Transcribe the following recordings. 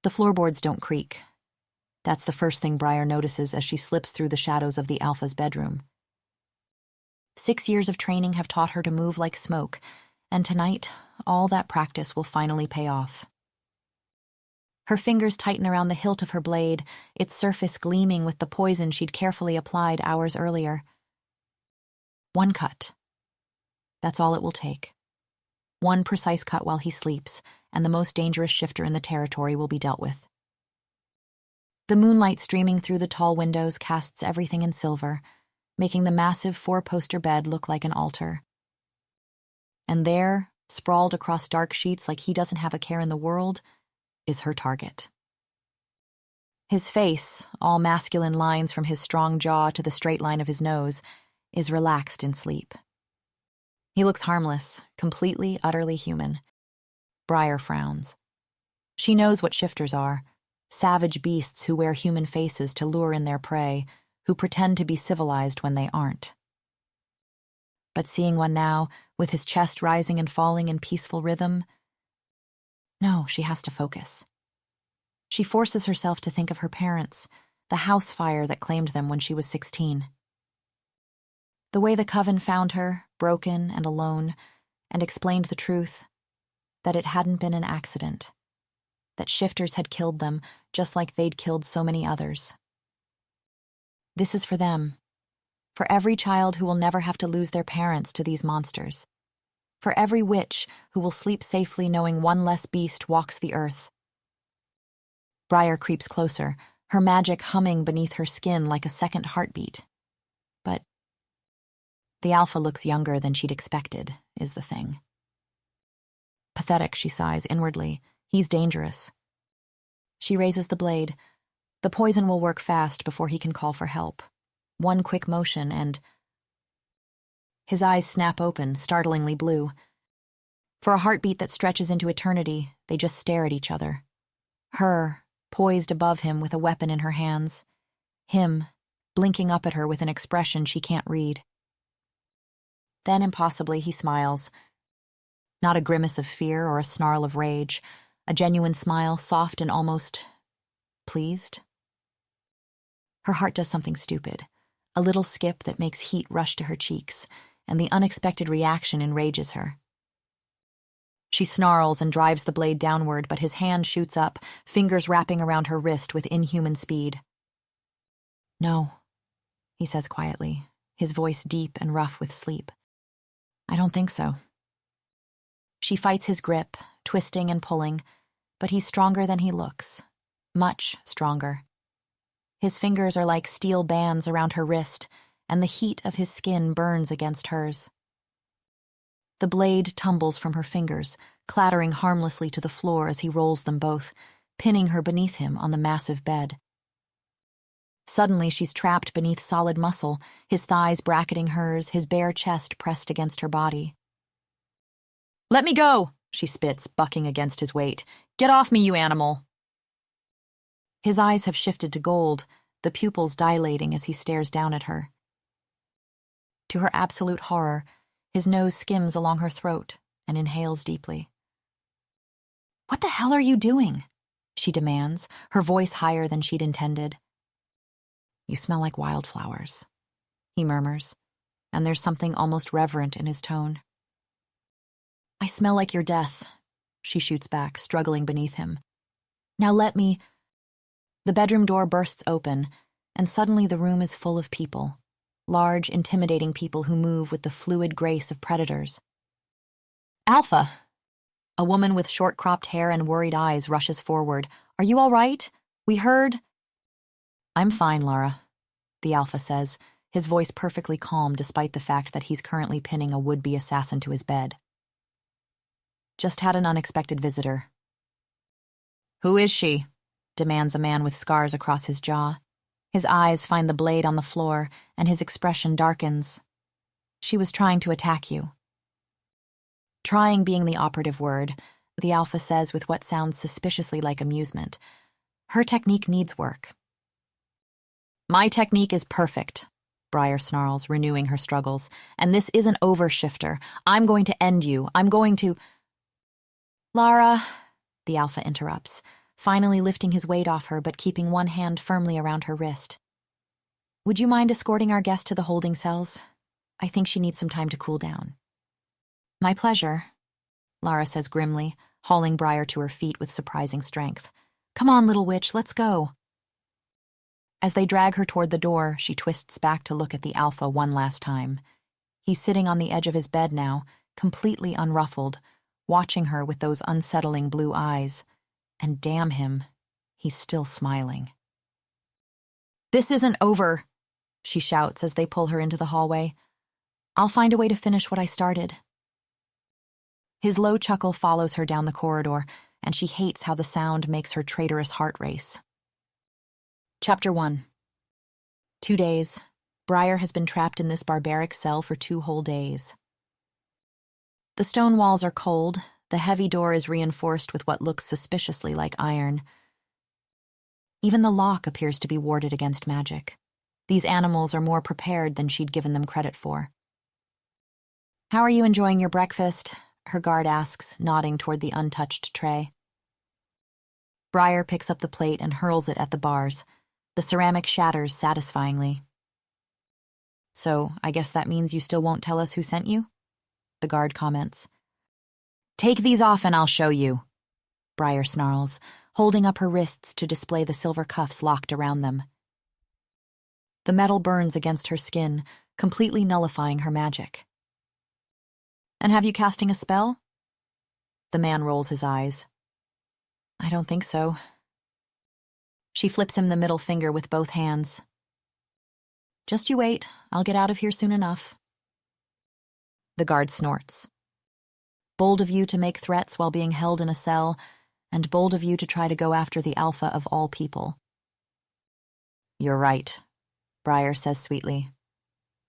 The floorboards don't creak. That's the first thing Briar notices as she slips through the shadows of the Alpha's bedroom. 6 years of training have taught her to move like smoke, and tonight, all that practice will finally pay off. Her fingers tighten around the hilt of her blade, its surface gleaming with the poison she'd carefully applied hours earlier. One cut. That's all it will take. One precise cut while he sleeps, and the most dangerous shifter in the territory will be dealt with. The moonlight streaming through the tall windows casts everything in silver, making the massive 4-poster bed look like an altar. And there, sprawled across dark sheets like he doesn't have a care in the world, is her target. His face, all masculine lines from his strong jaw to the straight line of his nose, is relaxed in sleep. He looks harmless, completely, utterly human. Briar frowns. She knows what shifters are, savage beasts who wear human faces to lure in their prey, who pretend to be civilized when they aren't. But seeing one now, with his chest rising and falling in peaceful rhythm, no, she has to focus. She forces herself to think of her parents, the house fire that claimed them when she was 16. The way the coven found her, broken and alone, and explained the truth, that it hadn't been an accident, that shifters had killed them just like they'd killed so many others. This is for them, for every child who will never have to lose their parents to these monsters, for every witch who will sleep safely knowing one less beast walks the earth. Briar creeps closer, her magic humming beneath her skin like a second heartbeat. But the Alpha looks younger than she'd expected, is the thing. Pathetic, she sighs inwardly. He's dangerous. She raises the blade. The poison will work fast before he can call for help. One quick motion and... His eyes snap open, startlingly blue. For a heartbeat that stretches into eternity, they just stare at each other. Her, poised above him with a weapon in her hands. Him, blinking up at her with an expression she can't read. Then, impossibly, he smiles. Not a grimace of fear or a snarl of rage. A genuine smile, soft and almost... pleased. Her heart does something stupid. A little skip that makes heat rush to her cheeks, and the unexpected reaction enrages her. She snarls and drives the blade downward, but his hand shoots up, fingers wrapping around her wrist with inhuman speed. "No," he says quietly, his voice deep and rough with sleep. "I don't think so." She fights his grip, twisting and pulling, but he's stronger than he looks. Much stronger. His fingers are like steel bands around her wrist, and the heat of his skin burns against hers. The blade tumbles from her fingers, clattering harmlessly to the floor as he rolls them both, pinning her beneath him on the massive bed. Suddenly she's trapped beneath solid muscle, his thighs bracketing hers, his bare chest pressed against her body. "Let me go!" she spits, bucking against his weight. "Get off me, you animal!" His eyes have shifted to gold, the pupils dilating as he stares down at her. To her absolute horror, his nose skims along her throat and inhales deeply. "What the hell are you doing?" she demands, her voice higher than she'd intended. "You smell like wildflowers," he murmurs, and there's something almost reverent in his tone. "I smell like your death," she shoots back, struggling beneath him. "Now let me..." The bedroom door bursts open, and suddenly the room is full of people. Large, intimidating people who move with the fluid grace of predators. "Alpha!" A woman with short-cropped hair and worried eyes rushes forward. "Are you all right? We heard..." "I'm fine, Lara," the Alpha says, his voice perfectly calm despite the fact that he's currently pinning a would-be assassin to his bed. "Just had an unexpected visitor." "Who is she?" demands a man with scars across his jaw. His eyes find the blade on the floor, and his expression darkens. "She was trying to attack you." Trying being the operative word, the Alpha says with what sounds suspiciously like amusement. "Her technique needs work." "My technique is perfect," Briar snarls, renewing her struggles. "And this isn't over, shifter. I'm going to end you. I'm going to..." "Lara," the Alpha interrupts, finally lifting his weight off her but keeping one hand firmly around her wrist. "Would you mind escorting our guest to the holding cells? I think she needs some time to cool down." "My pleasure," Lara says grimly, hauling Briar to her feet with surprising strength. "Come on, little witch, let's go." As they drag her toward the door, she twists back to look at the Alpha one last time. He's sitting on the edge of his bed now, completely unruffled, watching her with those unsettling blue eyes. And damn him, he's still smiling. "This isn't over," she shouts as they pull her into the hallway. "I'll find a way to finish what I started." His low chuckle follows her down the corridor, and she hates how the sound makes her traitorous heart race. Chapter 1. 2 days. Briar has been trapped in this barbaric cell for 2 whole days. The stone walls are cold. The heavy door is reinforced with what looks suspiciously like iron. Even the lock appears to be warded against magic. These animals are more prepared than she'd given them credit for. "How are you enjoying your breakfast?" her guard asks, nodding toward the untouched tray. Briar picks up the plate and hurls it at the bars. The ceramic shatters satisfyingly. "So, I guess that means you still won't tell us who sent you?" the guard comments. "Take these off and I'll show you," Briar snarls, holding up her wrists to display the silver cuffs locked around them. The metal burns against her skin, completely nullifying her magic. "And have you casting a spell?" The man rolls his eyes. "I don't think so." She flips him the middle finger with both hands. "Just you wait, I'll get out of here soon enough." The guard snorts. "Bold of you to make threats while being held in a cell, and bold of you to try to go after the Alpha of all people." "You're right," Briar says sweetly.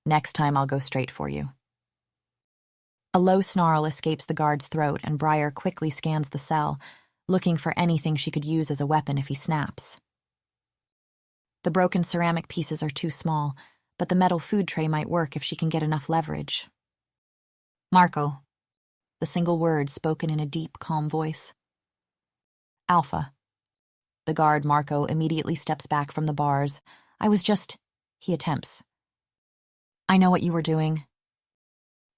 "Next time I'll go straight for you." A low snarl escapes the guard's throat, and Briar quickly scans the cell, looking for anything she could use as a weapon if he snaps. The broken ceramic pieces are too small, but the metal food tray might work if she can get enough leverage. "Marco," the single word spoken in a deep, calm voice. "Alpha." The guard, Marco, immediately steps back from the bars. He attempts. "I know what you were doing."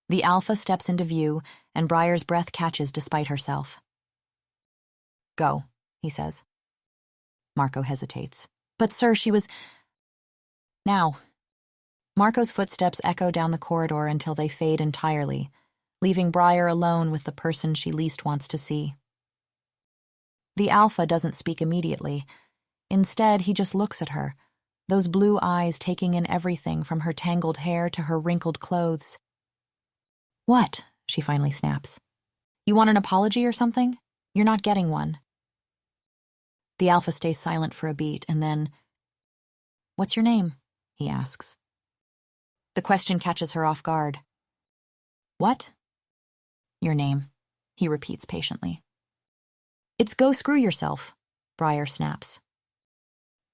The Alpha steps into view, and Briar's breath catches despite herself. "Go," he says. Marco hesitates. "But sir, she was—" "Now." Marco's footsteps echo down the corridor until they fade entirely, leaving Briar alone with the person she least wants to see. The Alpha doesn't speak immediately. Instead, he just looks at her, those blue eyes taking in everything from her tangled hair to her wrinkled clothes. "What?" she finally snaps. "You want an apology or something? You're not getting one." The Alpha stays silent for a beat, and then, "What's your name?" he asks. The question catches her off guard. "What?" "Your name," he repeats patiently. "It's go screw yourself," Briar snaps.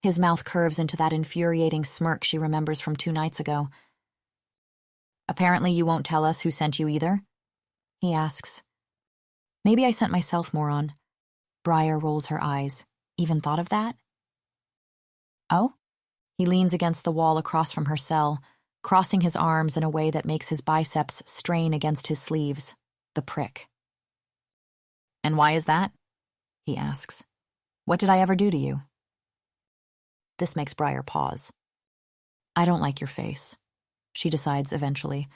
His mouth curves into that infuriating smirk she remembers from 2 nights ago. "Apparently you won't tell us who sent you either?" he asks. "Maybe I sent myself, moron." Briar rolls her eyes. "Even thought of that?" "Oh?" He leans against the wall across from her cell, crossing his arms in a way that makes his biceps strain against his sleeves. The prick. "And why is that?" he asks. "What did I ever do to you?" This makes Briar pause. "I don't like your face," she decides eventually.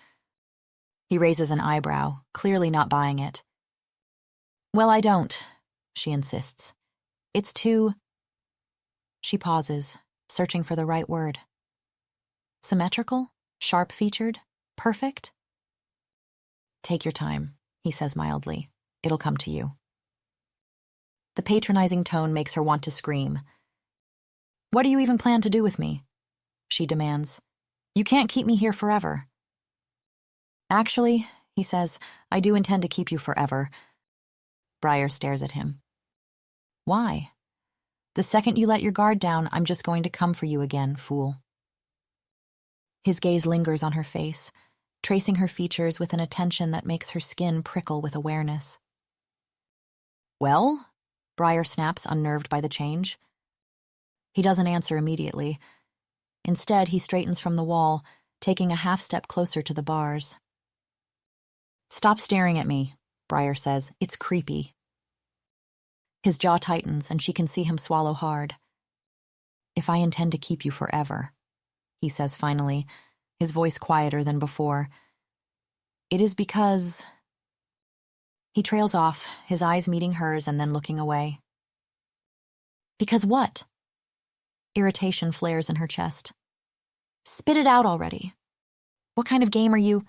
He raises an eyebrow, clearly not buying it. "Well, I don't," she insists. "It's too—" She pauses, searching for the right word. "Symmetrical? Sharp-featured? Perfect?" "Take your time," he says mildly. "It'll come to you." The patronizing tone makes her want to scream. "What do you even plan to do with me?" she demands. "You can't keep me here forever." "Actually," he says, "I do intend to keep you forever." Briar stares at him. "Why?" "The second you let your guard down, I'm just going to come for you again, fool." His gaze lingers on her face, tracing her features with an attention that makes her skin prickle with awareness. "Well?" Briar snaps, unnerved by the change. He doesn't answer immediately. Instead, he straightens from the wall, taking a half-step closer to the bars. "Stop staring at me," Briar says. "It's creepy." His jaw tightens, and she can see him swallow hard. "If I intend to keep you forever," he says finally, his voice quieter than before, "it is because—" He trails off, his eyes meeting hers and then looking away. "Because what?" Irritation flares in her chest. "Spit it out already. What kind of game are you—"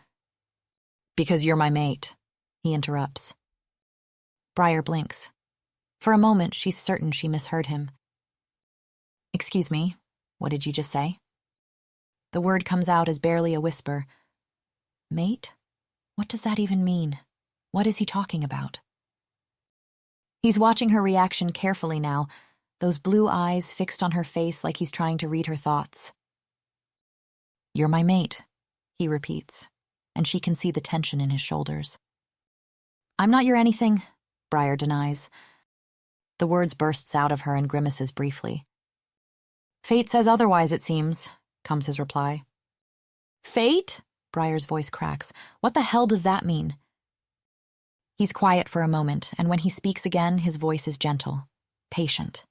"Because you're my mate," he interrupts. Briar blinks. For a moment, she's certain she misheard him. "Excuse me, what did you just say?" The word comes out as barely a whisper. "Mate? What does that even mean? What is he talking about?" He's watching her reaction carefully now, those blue eyes fixed on her face like he's trying to read her thoughts. "You're my mate," he repeats, and she can see the tension in his shoulders. "I'm not your anything," Briar denies. The words bursts out of her and grimaces briefly. "Fate says otherwise, it seems," comes his reply. "Fate?" Briar's voice cracks. "What the hell does that mean?" He's quiet for a moment, and when he speaks again, his voice is gentle, patient.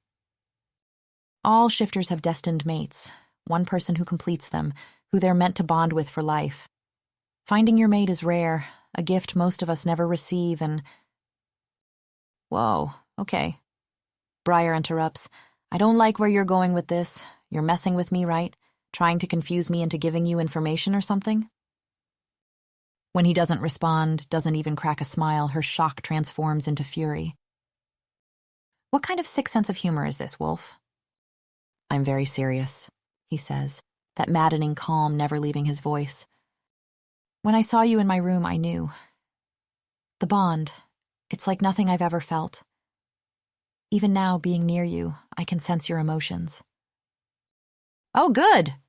All shifters have destined mates, one person who completes them, who they're meant to bond with for life. Finding your mate is rare, a gift most of us never receive, and— "Whoa, okay." Briar interrupts. "I don't like where you're going with this. You're messing with me, right? Trying to confuse me into giving you information or something?" When he doesn't respond, doesn't even crack a smile, her shock transforms into fury. "What kind of sick sense of humor is this, Wolf?" "I'm very serious," he says, that maddening calm never leaving his voice. "When I saw you in my room, I knew. The bond, it's like nothing I've ever felt. Even now, being near you, I can sense your emotions." "Oh, good,"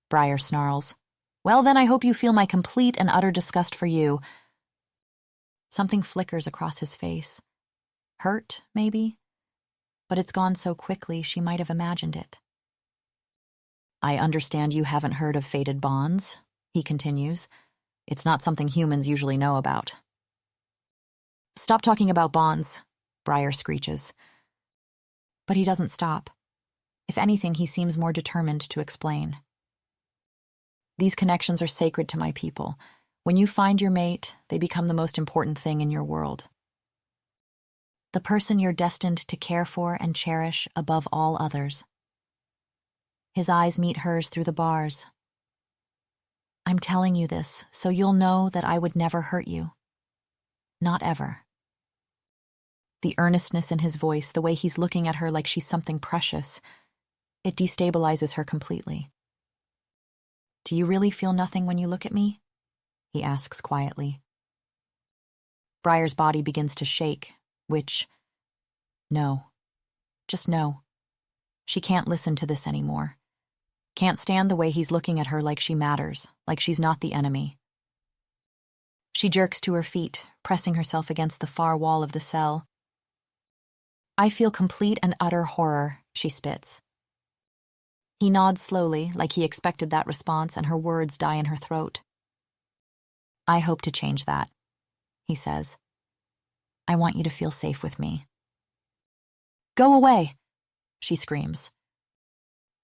Briar snarls. "Well, then I hope you feel my complete and utter disgust for you." Something flickers across his face. Hurt, maybe? But it's gone so quickly she might have imagined it. "I understand you haven't heard of fated bonds," he continues. "It's not something humans usually know about." "Stop talking about bonds," Briar screeches. But he doesn't stop. If anything, he seems more determined to explain. "These connections are sacred to my people. When you find your mate, they become the most important thing in your world. The person you're destined to care for and cherish above all others." His eyes meet hers through the bars. "I'm telling you this so you'll know that I would never hurt you. Not ever." The earnestness in his voice, the way he's looking at her like she's something precious, it destabilizes her completely. "Do you really feel nothing when you look at me?" he asks quietly. Briar's body begins to shake, which— no. Just no. She can't listen to this anymore. Can't stand the way he's looking at her like she matters, like she's not the enemy. She jerks to her feet, pressing herself against the far wall of the cell. "I feel complete and utter horror," she spits. He nods slowly, like he expected that response, and her words die in her throat. "I hope to change that," he says. "I want you to feel safe with me." "Go away," she screams.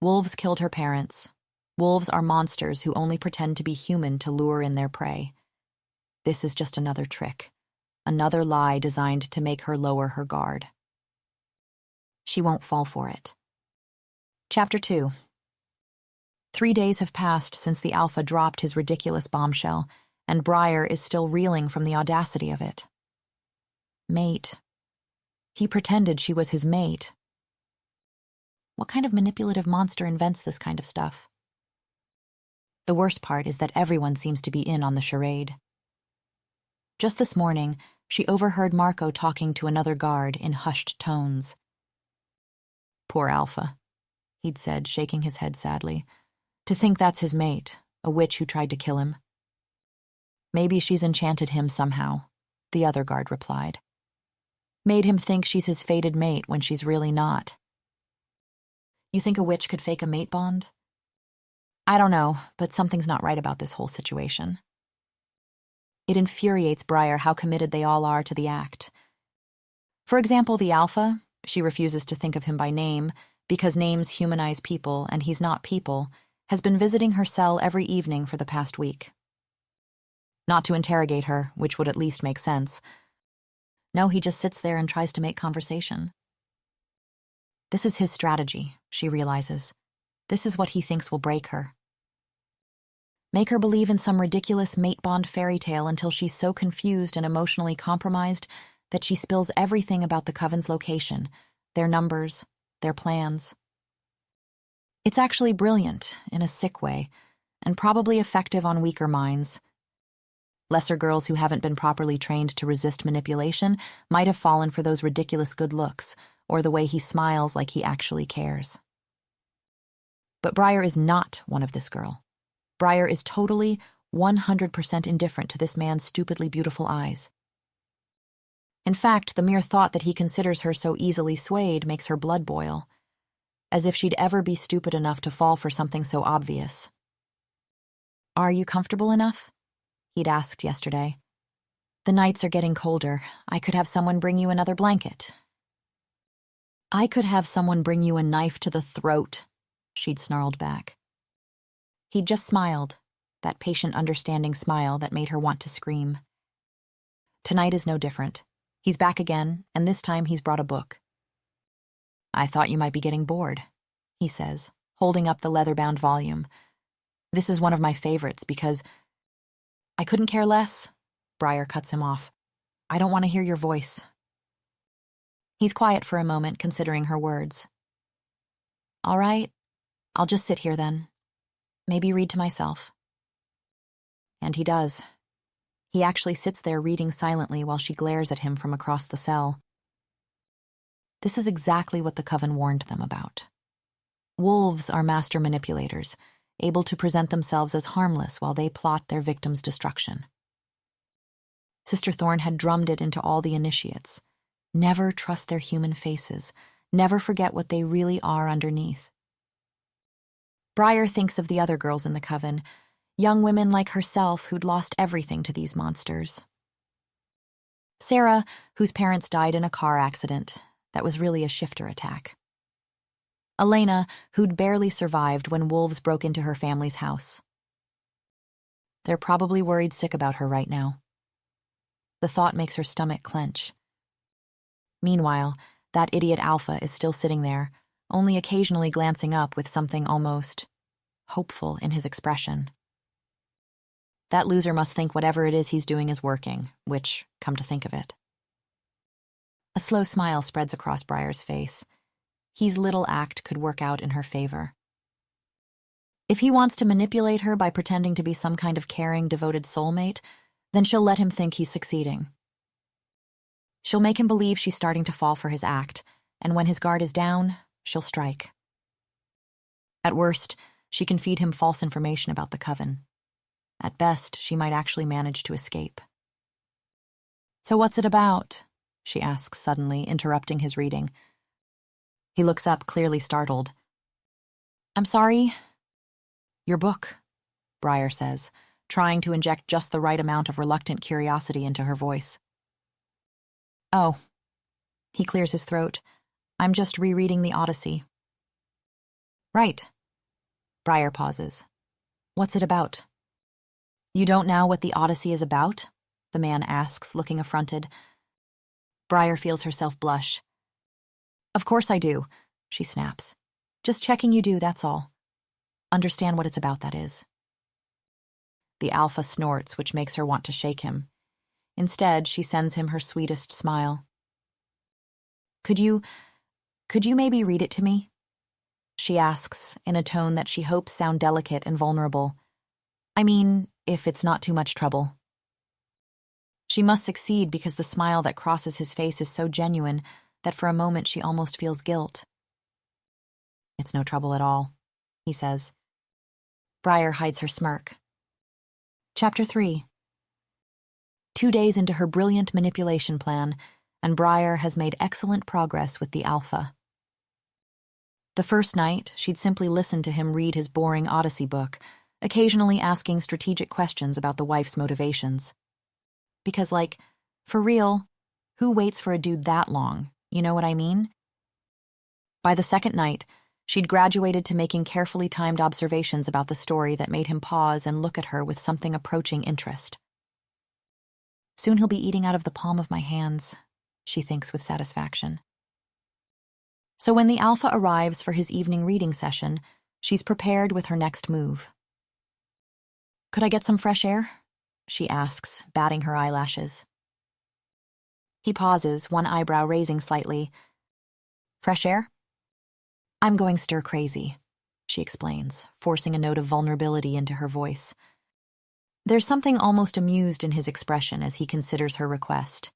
Wolves killed her parents. Wolves are monsters who only pretend to be human to lure in their prey. This is just another trick, another lie designed to make her lower her guard. She won't fall for it. Chapter 2. 3 days have passed since the Alpha dropped his ridiculous bombshell, and Briar is still reeling from the audacity of it. Mate. He pretended she was his mate. What kind of manipulative monster invents this kind of stuff? The worst part is that everyone seems to be in on the charade. Just this morning, she overheard Marco talking to another guard in hushed tones. "Poor Alpha," he'd said, shaking his head sadly. "To think that's his mate, a witch who tried to kill him." "Maybe she's enchanted him somehow," the other guard replied. Made him think she's his fated mate when she's really not. You think a witch could fake a mate bond? I don't know, but something's not right about this whole situation. It infuriates Briar how committed they all are to the act. For example, the Alpha, she refuses to think of him by name because names humanize people and he's not people, has been visiting her cell every evening for the past week. Not to interrogate her, which would at least make sense. No, he just sits there and tries to make conversation. This is his strategy, she realizes. This is what he thinks will break her. Make her believe in some ridiculous mate bond fairy tale until she's so confused and emotionally compromised that she spills everything about the coven's location, their numbers, their plans. It's actually brilliant, in a sick way, and probably effective on weaker minds. Lesser girls who haven't been properly trained to resist manipulation might have fallen for those ridiculous good looks, or the way he smiles like he actually cares. But Briar is not one of this girl. Briar is totally, 100% indifferent to this man's stupidly beautiful eyes. In fact, the mere thought that he considers her so easily swayed makes her blood boil, as if she'd ever be stupid enough to fall for something so obvious. "Are you comfortable enough?" he'd asked yesterday. "The nights are getting colder. I could have someone bring you another blanket." "I could have someone bring you a knife to the throat," she'd snarled back. He'd just smiled, that patient, understanding smile that made her want to scream. Tonight is no different. He's back again, and this time he's brought a book. "I thought you might be getting bored," he says, holding up the leather-bound volume. "This is one of my favorites because—" "I couldn't care less," Briar cuts him off. "I don't want to hear your voice." He's quiet for a moment, considering her words. "All right, I'll just sit here then. Maybe read to myself." And he does. He actually sits there reading silently while she glares at him from across the cell. This is exactly what the coven warned them about. Wolves are master manipulators, able to present themselves as harmless while they plot their victim's destruction. Sister Thorne had drummed it into all the initiates. Never trust their human faces. Never forget what they really are underneath. Briar thinks of the other girls in the coven, young women like herself who'd lost everything to these monsters. Sarah, whose parents died in a car accident that was really a shifter attack. Elena, who'd barely survived when wolves broke into her family's house. They're probably worried sick about her right now. The thought makes her stomach clench. Meanwhile, that idiot Alpha is still sitting there, only occasionally glancing up with something almost hopeful in his expression. That loser must think whatever it is he's doing is working, which, come to think of it. A slow smile spreads across Briar's face. His little act could work out in her favor. If he wants to manipulate her by pretending to be some kind of caring, devoted soulmate, then she'll let him think he's succeeding. She'll make him believe she's starting to fall for his act, and when his guard is down, she'll strike. At worst, she can feed him false information about the coven. At best, she might actually manage to escape. "So what's it about?" she asks suddenly, interrupting his reading. He looks up, clearly startled. "I'm sorry." "Your book," Briar says, trying to inject just the right amount of reluctant curiosity into her voice. "Oh." He clears his throat. "I'm just rereading the Odyssey." "Right." Briar pauses. "What's it about?" "You don't know what the Odyssey is about?" the man asks, looking affronted. Briar feels herself blush. "Of course I do," she snaps. "Just checking you do, that's all. Understand what it's about, that is." The Alpha snorts, which makes her want to shake him. Instead, she sends him her sweetest smile. Could you maybe read it to me?" she asks, in a tone that she hopes sound delicate and vulnerable. "I mean, if it's not too much trouble." She must succeed because the smile that crosses his face is so genuine that for a moment she almost feels guilt. "It's no trouble at all," he says. Briar hides her smirk. Chapter 3. 2 days into her brilliant manipulation plan, and Briar has made excellent progress with the alpha. The first night, she'd simply listened to him read his boring Odyssey book, occasionally asking strategic questions about the wife's motivations. Because, for real, who waits for a dude that long? You know what I mean? By the second night, she'd graduated to making carefully timed observations about the story that made him pause and look at her with something approaching interest. Soon he'll be eating out of the palm of my hands, she thinks with satisfaction. So when the alpha arrives for his evening reading session, she's prepared with her next move. "Could I get some fresh air?" she asks, batting her eyelashes. He pauses, one eyebrow raising slightly. "Fresh air?" "I'm going stir-crazy," she explains, forcing a note of vulnerability into her voice. There's something almost amused in his expression as he considers her request.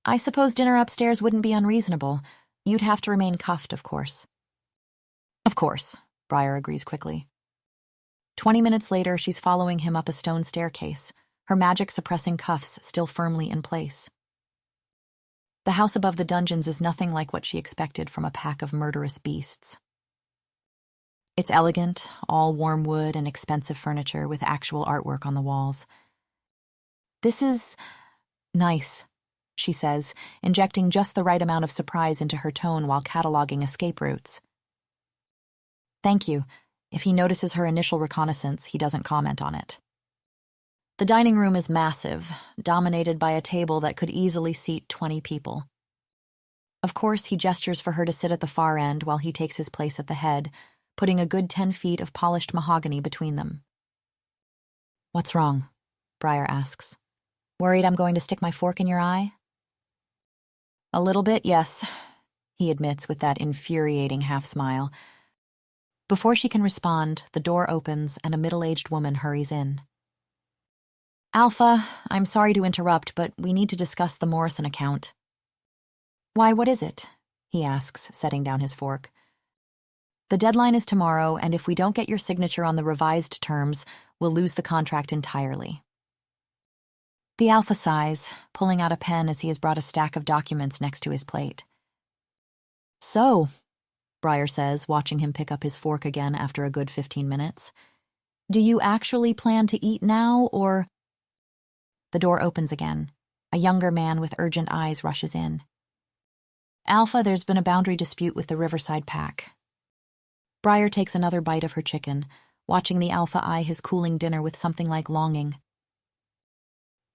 "I suppose dinner upstairs wouldn't be unreasonable. You'd have to remain cuffed, of course." "Of course," Briar agrees quickly. 20 minutes later, she's following him up a stone staircase, her magic-suppressing cuffs still firmly in place. The house above the dungeons is nothing like what she expected from a pack of murderous beasts. It's elegant, all warm wood and expensive furniture with actual artwork on the walls. "This is nice," she says, injecting just the right amount of surprise into her tone while cataloging escape routes. "Thank you." If he notices her initial reconnaissance, he doesn't comment on it. The dining room is massive, dominated by a table that could easily seat 20 people. Of course, he gestures for her to sit at the far end while he takes his place at the head, putting a good 10 feet of polished mahogany between them. "What's wrong?" Briar asks. "Worried I'm going to stick my fork in your eye?" "A little bit, yes," he admits with that infuriating half-smile. Before she can respond, the door opens and a middle-aged woman hurries in. "Alpha, I'm sorry to interrupt, but we need to discuss the Morrison account." "Why, what is it?" he asks, setting down his fork. "The deadline is tomorrow, and if we don't get your signature on the revised terms, we'll lose the contract entirely." The alpha sighs, pulling out a pen as he has brought a stack of documents next to his plate. "So," Briar says, watching him pick up his fork again after a good 15 minutes, "do you actually plan to eat now, or—" The door opens again. A younger man with urgent eyes rushes in. "Alpha, there's been a boundary dispute with the Riverside Pack." Briar takes another bite of her chicken, watching the alpha eye his cooling dinner with something like longing.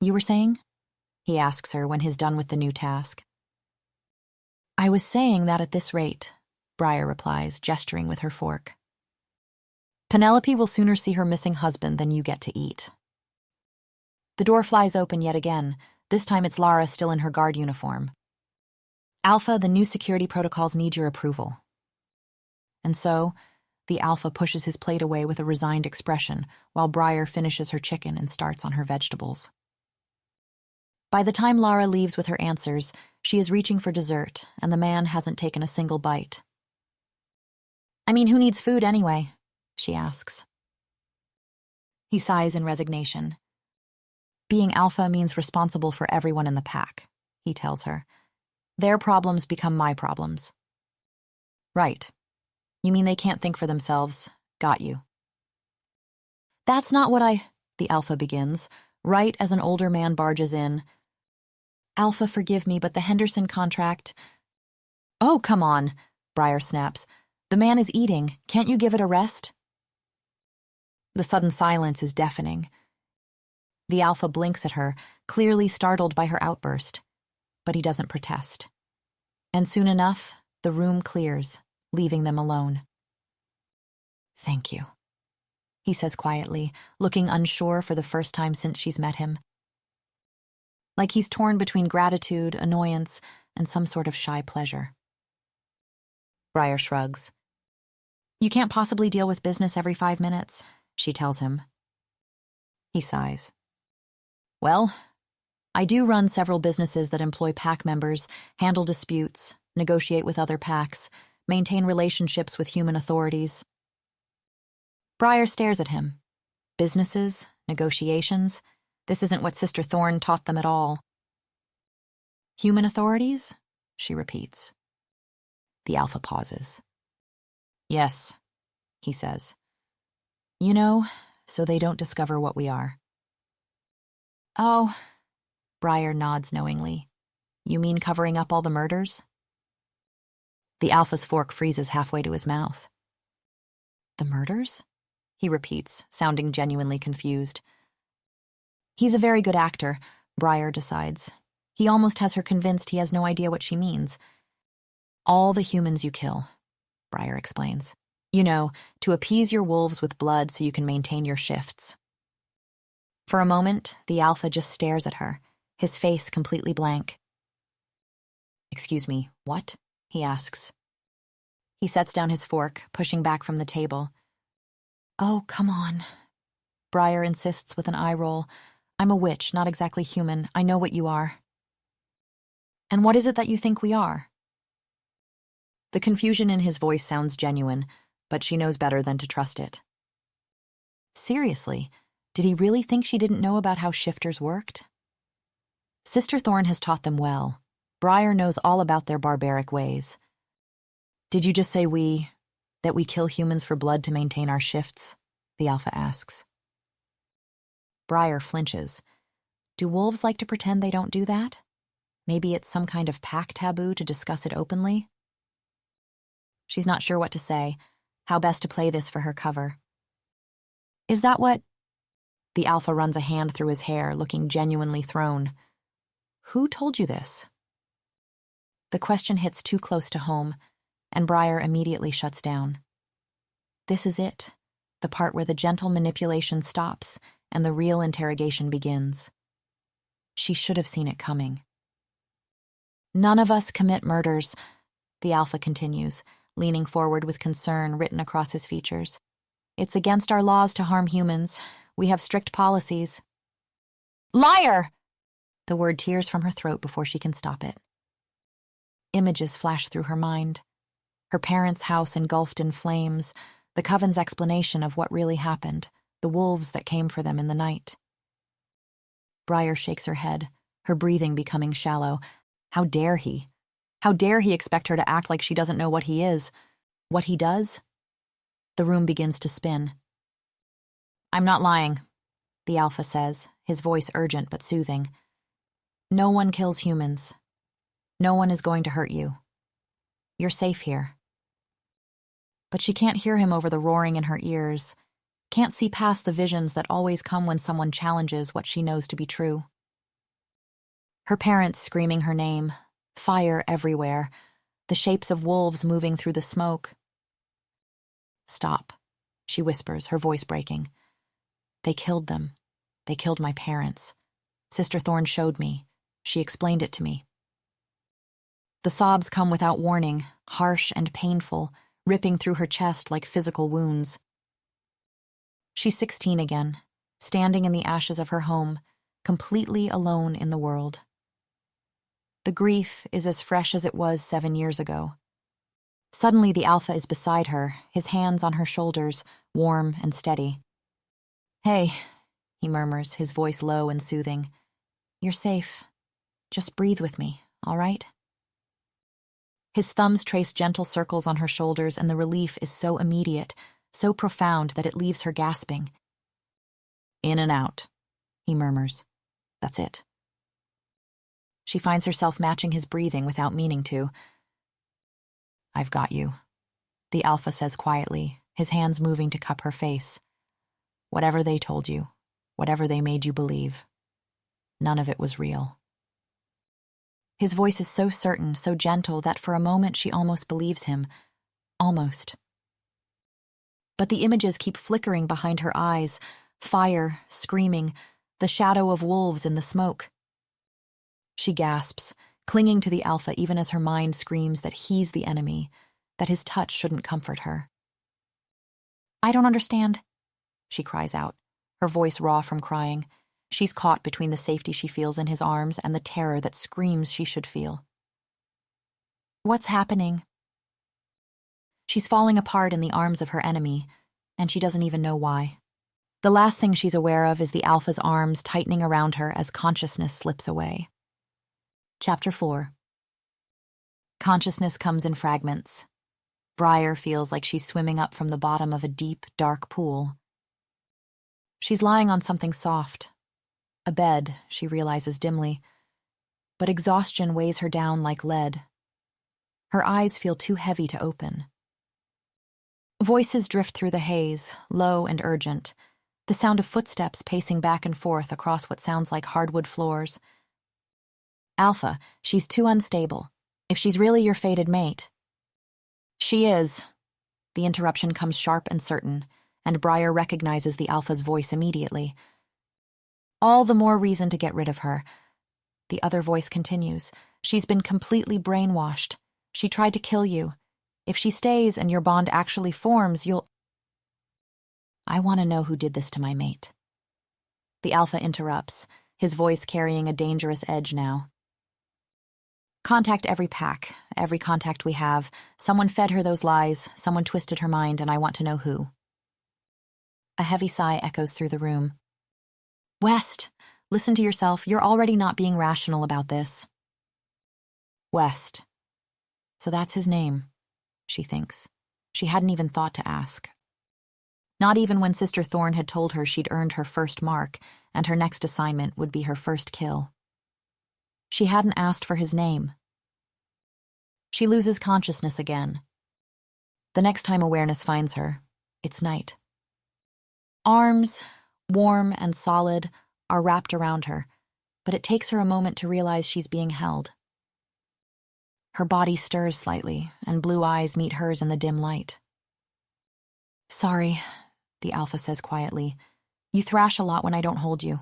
"You were saying?" he asks her when he's done with the new task. "I was saying that at this rate," Briar replies, gesturing with her fork, "Penelope will sooner see her missing husband than you get to eat." The door flies open yet again. This time it's Lara still in her guard uniform. "Alpha, the new security protocols need your approval." And so, the alpha pushes his plate away with a resigned expression, while Briar finishes her chicken and starts on her vegetables. By the time Lara leaves with her answers, she is reaching for dessert, and the man hasn't taken a single bite. "I mean, who needs food anyway?" she asks. He sighs in resignation. "Being alpha means responsible for everyone in the pack," he tells her. "Their problems become my problems." "Right. You mean they can't think for themselves? Got you." "That's not what the alpha begins, right as an older man barges in. "Alpha, forgive me, but the Henderson contract—" "Oh, come on," Briar snaps. "The man is eating. Can't you give it a rest?" The sudden silence is deafening. The alpha blinks at her, clearly startled by her outburst, but he doesn't protest. And soon enough, the room clears, leaving them alone. "Thank you," he says quietly, looking unsure for the first time since she's met him. Like he's torn between gratitude, annoyance, and some sort of shy pleasure. Briar shrugs. "You can't possibly deal with business every 5 minutes," she tells him. He sighs. "Well, I do run several businesses that employ pack members, handle disputes, negotiate with other packs, maintain relationships with human authorities." Briar stares at him. Businesses, negotiations, this isn't what Sister Thorne taught them at all. Human authorities? She repeats. The Alpha pauses. Yes, he says. You know, so they don't discover what we are. Oh, Briar nods knowingly. You mean covering up all the murders? The Alpha's fork freezes halfway to his mouth. The murders? He repeats, sounding genuinely confused. He's a very good actor, Briar decides. He almost has her convinced he has no idea what she means. All the humans you kill, Briar explains. You know, to appease your wolves with blood so you can maintain your shifts. For a moment, the Alpha just stares at her, his face completely blank. Excuse me, what? He asks. He sets down his fork, pushing back from the table. Oh, come on. Briar insists with an eye roll. I'm a witch, not exactly human. I know what you are. And what is it that you think we are? The confusion in his voice sounds genuine, but she knows better than to trust it. Seriously, did he really think she didn't know about how shifters worked? Sister Thorn has taught them well. Briar knows all about their barbaric ways. Did you just say that we kill humans for blood to maintain our shifts? The Alpha asks. Briar flinches. Do wolves like to pretend they don't do that? Maybe it's some kind of pack taboo to discuss it openly? She's not sure what to say, how best to play this for her cover. Is that what? The Alpha runs a hand through his hair, looking genuinely thrown. Who told you this? The question hits too close to home, and Briar immediately shuts down. This is it, the part where the gentle manipulation stops and the real interrogation begins. She should have seen it coming. None of us commit murders, the Alpha continues, leaning forward with concern written across his features. It's against our laws to harm humans. We have strict policies. Liar! The word tears from her throat before she can stop it. Images flash through her mind. Her parents' house engulfed in flames, the coven's explanation of what really happened, the wolves that came for them in the night. Briar shakes her head, her breathing becoming shallow. How dare he? How dare he expect her to act like she doesn't know what he is? What he does? The room begins to spin. I'm not lying, the Alpha says, his voice urgent but soothing. No one kills humans. No one is going to hurt you. You're safe here. But she can't hear him over the roaring in her ears, can't see past the visions that always come when someone challenges what she knows to be true. Her parents screaming her name, fire everywhere, the shapes of wolves moving through the smoke. Stop, she whispers, her voice breaking. They killed them. They killed my parents. Sister Thorn showed me. She explained it to me. The sobs come without warning, harsh and painful, ripping through her chest like physical wounds. She's 16 again, standing in the ashes of her home, completely alone in the world. The grief is as fresh as it was 7 years ago. Suddenly the Alpha is beside her, his hands on her shoulders, warm and steady. Hey, he murmurs, his voice low and soothing. You're safe. Just breathe with me, all right? His thumbs trace gentle circles on her shoulders, and the relief is so immediate, so profound that it leaves her gasping. In and out, he murmurs. That's it. She finds herself matching his breathing without meaning to. I've got you, the Alpha says quietly, his hands moving to cup her face. Whatever they told you, whatever they made you believe, none of it was real. His voice is so certain, so gentle, that for a moment she almost believes him. Almost. But the images keep flickering behind her eyes, fire, screaming, the shadow of wolves in the smoke. She gasps, clinging to the Alpha even as her mind screams that he's the enemy, that his touch shouldn't comfort her. I don't understand, she cries out, her voice raw from crying. She's caught between the safety she feels in his arms and the terror that screams she should feel. What's happening? She's falling apart in the arms of her enemy, and she doesn't even know why. The last thing she's aware of is the Alpha's arms tightening around her as consciousness slips away. Chapter 4. Consciousness comes in fragments. Briar feels like she's swimming up from the bottom of a deep, dark pool. She's lying on something soft. A bed, she realizes dimly. But exhaustion weighs her down like lead. Her eyes feel too heavy to open. Voices drift through the haze, low and urgent. The sound of footsteps pacing back and forth across what sounds like hardwood floors. Alpha, she's too unstable. If she's really your fated mate. She is. The interruption comes sharp and certain, and Briar recognizes the Alpha's voice immediately. All the more reason to get rid of her. The other voice continues. She's been completely brainwashed. She tried to kill you. If she stays and your bond actually forms, you'll... I want to know who did this to my mate. The Alpha interrupts, his voice carrying a dangerous edge now. Contact every pack, every contact we have. Someone fed her those lies, someone twisted her mind, and I want to know who. A heavy sigh echoes through the room. West, listen to yourself. You're already not being rational about this. West. So that's his name, she thinks. She hadn't even thought to ask. Not even when Sister Thorne had told her she'd earned her first mark, and her next assignment would be her first kill. She hadn't asked for his name. She loses consciousness again. The next time awareness finds her, it's night. Arms, warm and solid, are wrapped around her, but it takes her a moment to realize she's being held. Her body stirs slightly, and blue eyes meet hers in the dim light. Sorry, the Alpha says quietly. You thrash a lot when I don't hold you.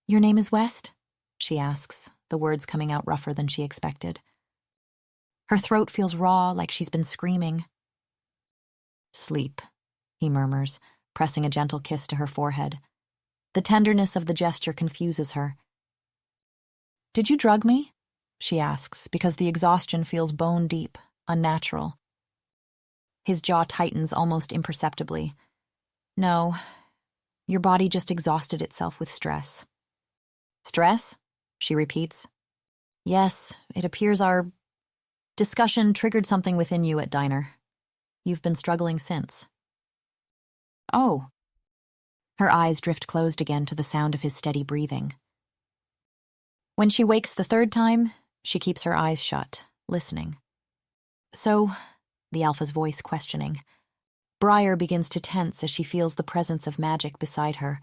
Your name is West? She asks, the words coming out rougher than she expected. Her throat feels raw, like she's been screaming. Sleep, he murmurs, pressing a gentle kiss to her forehead. The tenderness of the gesture confuses her. Did you drug me? She asks, because the exhaustion feels bone deep, unnatural. His jaw tightens almost imperceptibly. No, your body just exhausted itself with stress. Stress? She repeats. Yes, it appears our discussion triggered something within you at diner. You've been struggling since. Oh. Her eyes drift closed again to the sound of his steady breathing. When she wakes the third time, she keeps her eyes shut, listening. So, the Alpha's voice questioning. Briar begins to tense as she feels the presence of magic beside her.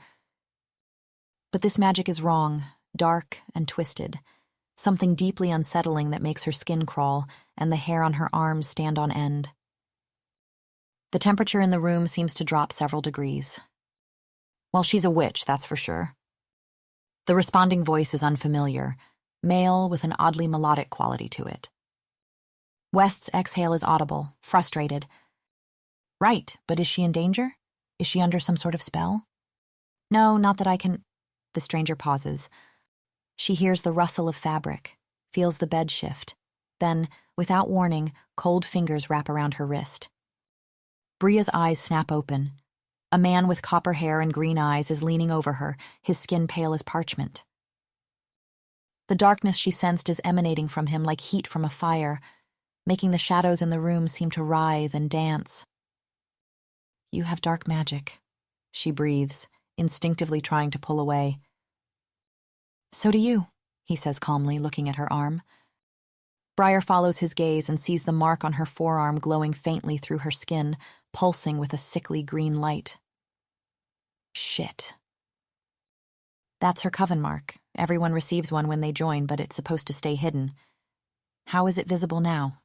But this magic is wrong, dark and twisted, something deeply unsettling that makes her skin crawl and the hair on her arms stand on end. The temperature in the room seems to drop several degrees. Well, she's a witch, that's for sure. The responding voice is unfamiliar, male with an oddly melodic quality to it. West's exhale is audible, frustrated. Right, but is she in danger? Is she under some sort of spell? No, not that I can... The stranger pauses. She hears the rustle of fabric, feels the bed shift. Then, without warning, cold fingers wrap around her wrist. Bria's eyes snap open. A man with copper hair and green eyes is leaning over her, his skin pale as parchment. The darkness she sensed is emanating from him like heat from a fire, making the shadows in the room seem to writhe and dance. You have dark magic, she breathes, instinctively trying to pull away. So do you, he says calmly, looking at her arm. Briar follows his gaze and sees the mark on her forearm glowing faintly through her skin, pulsing with a sickly green light. Shit. That's her coven mark. Everyone receives one when they join, but it's supposed to stay hidden. How is it visible now?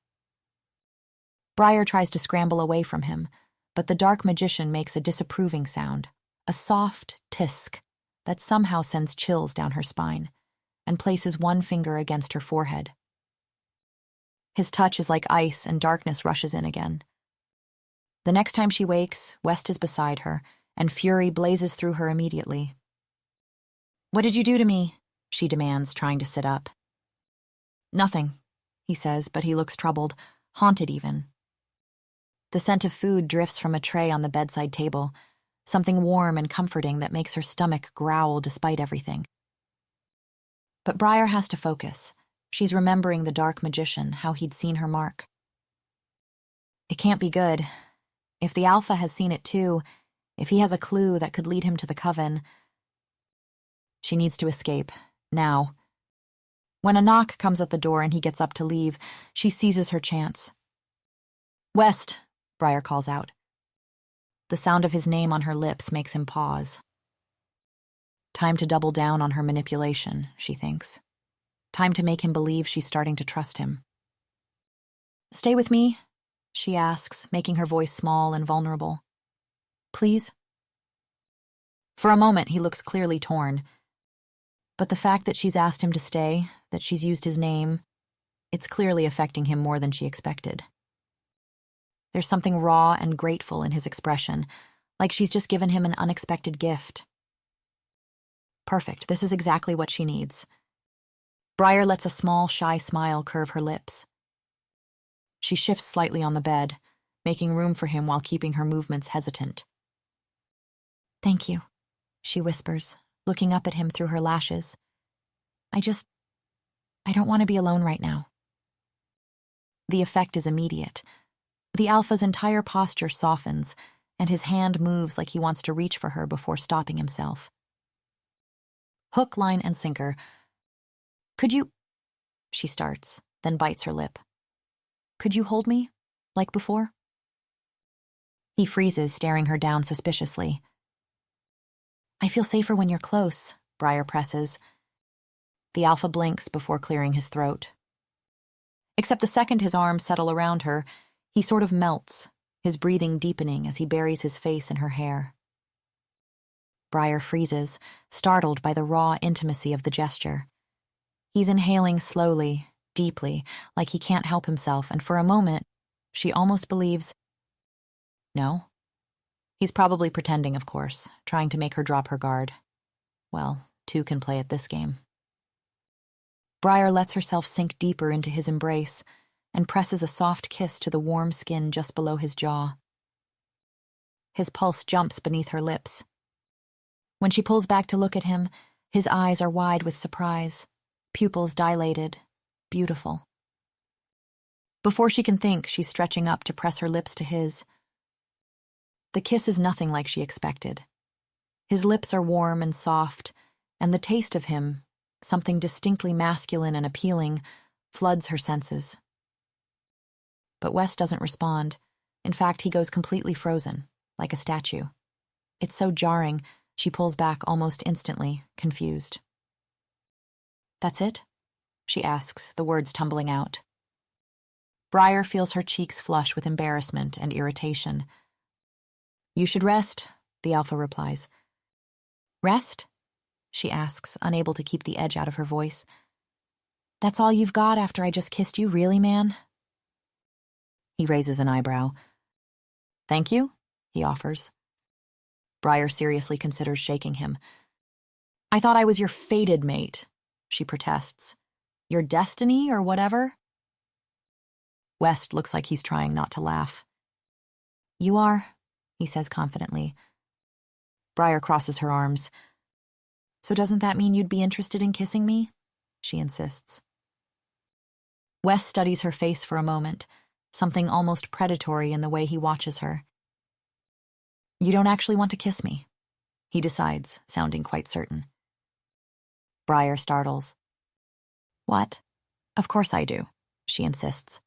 Briar tries to scramble away from him, but the dark magician makes a disapproving sound, a soft tisk that somehow sends chills down her spine, and places one finger against her forehead. His touch is like ice, and darkness rushes in again. The next time she wakes, West is beside her, and fury blazes through her immediately. What did you do to me? She demands, trying to sit up. Nothing, he says, but he looks troubled, haunted even. The scent of food drifts from a tray on the bedside table, something warm and comforting that makes her stomach growl despite everything. But Briar has to focus. She's remembering the dark magician, how he'd seen her mark. It can't be good. If the Alpha has seen it too, if he has a clue that could lead him to the coven. She needs to escape, now. When a knock comes at the door and he gets up to leave, she seizes her chance. "West," Briar calls out. The sound of his name on her lips makes him pause. Time to double down on her manipulation, she thinks. Time to make him believe she's starting to trust him. "Stay with me?" she asks, making her voice small and vulnerable. "Please?" For a moment, he looks clearly torn. But the fact that she's asked him to stay, that she's used his name, it's clearly affecting him more than she expected. There's something raw and grateful in his expression, like she's just given him an unexpected gift. Perfect, this is exactly what she needs. Briar lets a small, shy smile curve her lips. She shifts slightly on the bed, making room for him while keeping her movements hesitant. "Thank you," she whispers, looking up at him through her lashes. I don't want to be alone right now." The effect is immediate. The Alpha's entire posture softens, and his hand moves like he wants to reach for her before stopping himself. Hook, line, and sinker. "Could you—" she starts, then bites her lip. "Could you hold me, like before?" He freezes, staring her down suspiciously. "I feel safer when you're close," Briar presses. The Alpha blinks before clearing his throat. Except the second his arms settle around her, he sort of melts, his breathing deepening as he buries his face in her hair. Briar freezes, startled by the raw intimacy of the gesture. He's inhaling slowly, deeply, like he can't help himself, and for a moment, she almost believes, no. He's probably pretending, of course, trying to make her drop her guard. Well, two can play at this game. Briar lets herself sink deeper into his embrace and presses a soft kiss to the warm skin just below his jaw. His pulse jumps beneath her lips. When she pulls back to look at him, his eyes are wide with surprise, pupils dilated, beautiful. Before she can think, she's stretching up to press her lips to his. The kiss is nothing like she expected. His lips are warm and soft, and the taste of him, something distinctly masculine and appealing, floods her senses. But Wes doesn't respond. In fact, he goes completely frozen, like a statue. It's so jarring, she pulls back almost instantly, confused. "That's it?" she asks, the words tumbling out. Briar feels her cheeks flush with embarrassment and irritation. "You should rest," the Alpha replies. "Rest?" she asks, unable to keep the edge out of her voice. "That's all you've got after I just kissed you, really, man?" He raises an eyebrow. "Thank you," he offers. Briar seriously considers shaking him. "I thought I was your fated mate," she protests. "Your destiny or whatever?" West looks like he's trying not to laugh. "You are," he says confidently. Briar crosses her arms. "So doesn't that mean you'd be interested in kissing me?" she insists. Wes studies her face for a moment, something almost predatory in the way he watches her. "You don't actually want to kiss me," he decides, sounding quite certain. Briar startles. "What? Of course I do," she insists.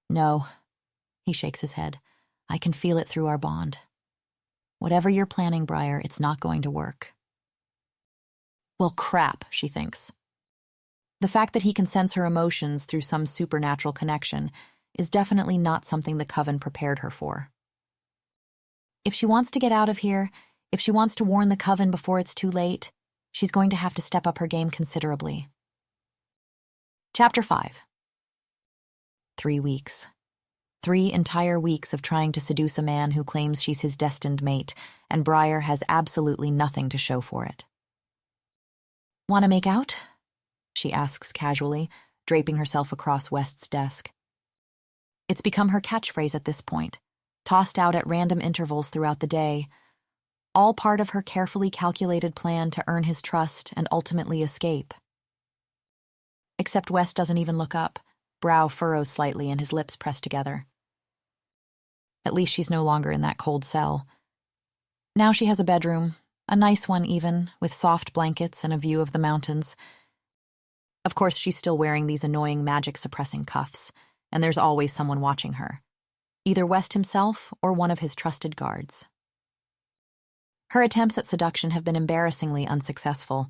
"No," he shakes his head. "I can feel it through our bond. Whatever you're planning, Briar, it's not going to work." Well, crap, she thinks. The fact that he can sense her emotions through some supernatural connection is definitely not something the coven prepared her for. If she wants to get out of here, if she wants to warn the coven before it's too late, she's going to have to step up her game considerably. Chapter 5. 3 weeks. 3 entire weeks of trying to seduce a man who claims she's his destined mate, and Briar has absolutely nothing to show for it. "Want to make out?" she asks casually, draping herself across West's desk. It's become her catchphrase at this point, tossed out at random intervals throughout the day, all part of her carefully calculated plan to earn his trust and ultimately escape. Except West doesn't even look up. Brow furrows slightly and his lips press together. At least she's no longer in that cold cell. Now she has a bedroom, a nice one even, with soft blankets and a view of the mountains. Of course, she's still wearing these annoying magic-suppressing cuffs, and there's always someone watching her. Either West himself or one of his trusted guards. Her attempts at seduction have been embarrassingly unsuccessful.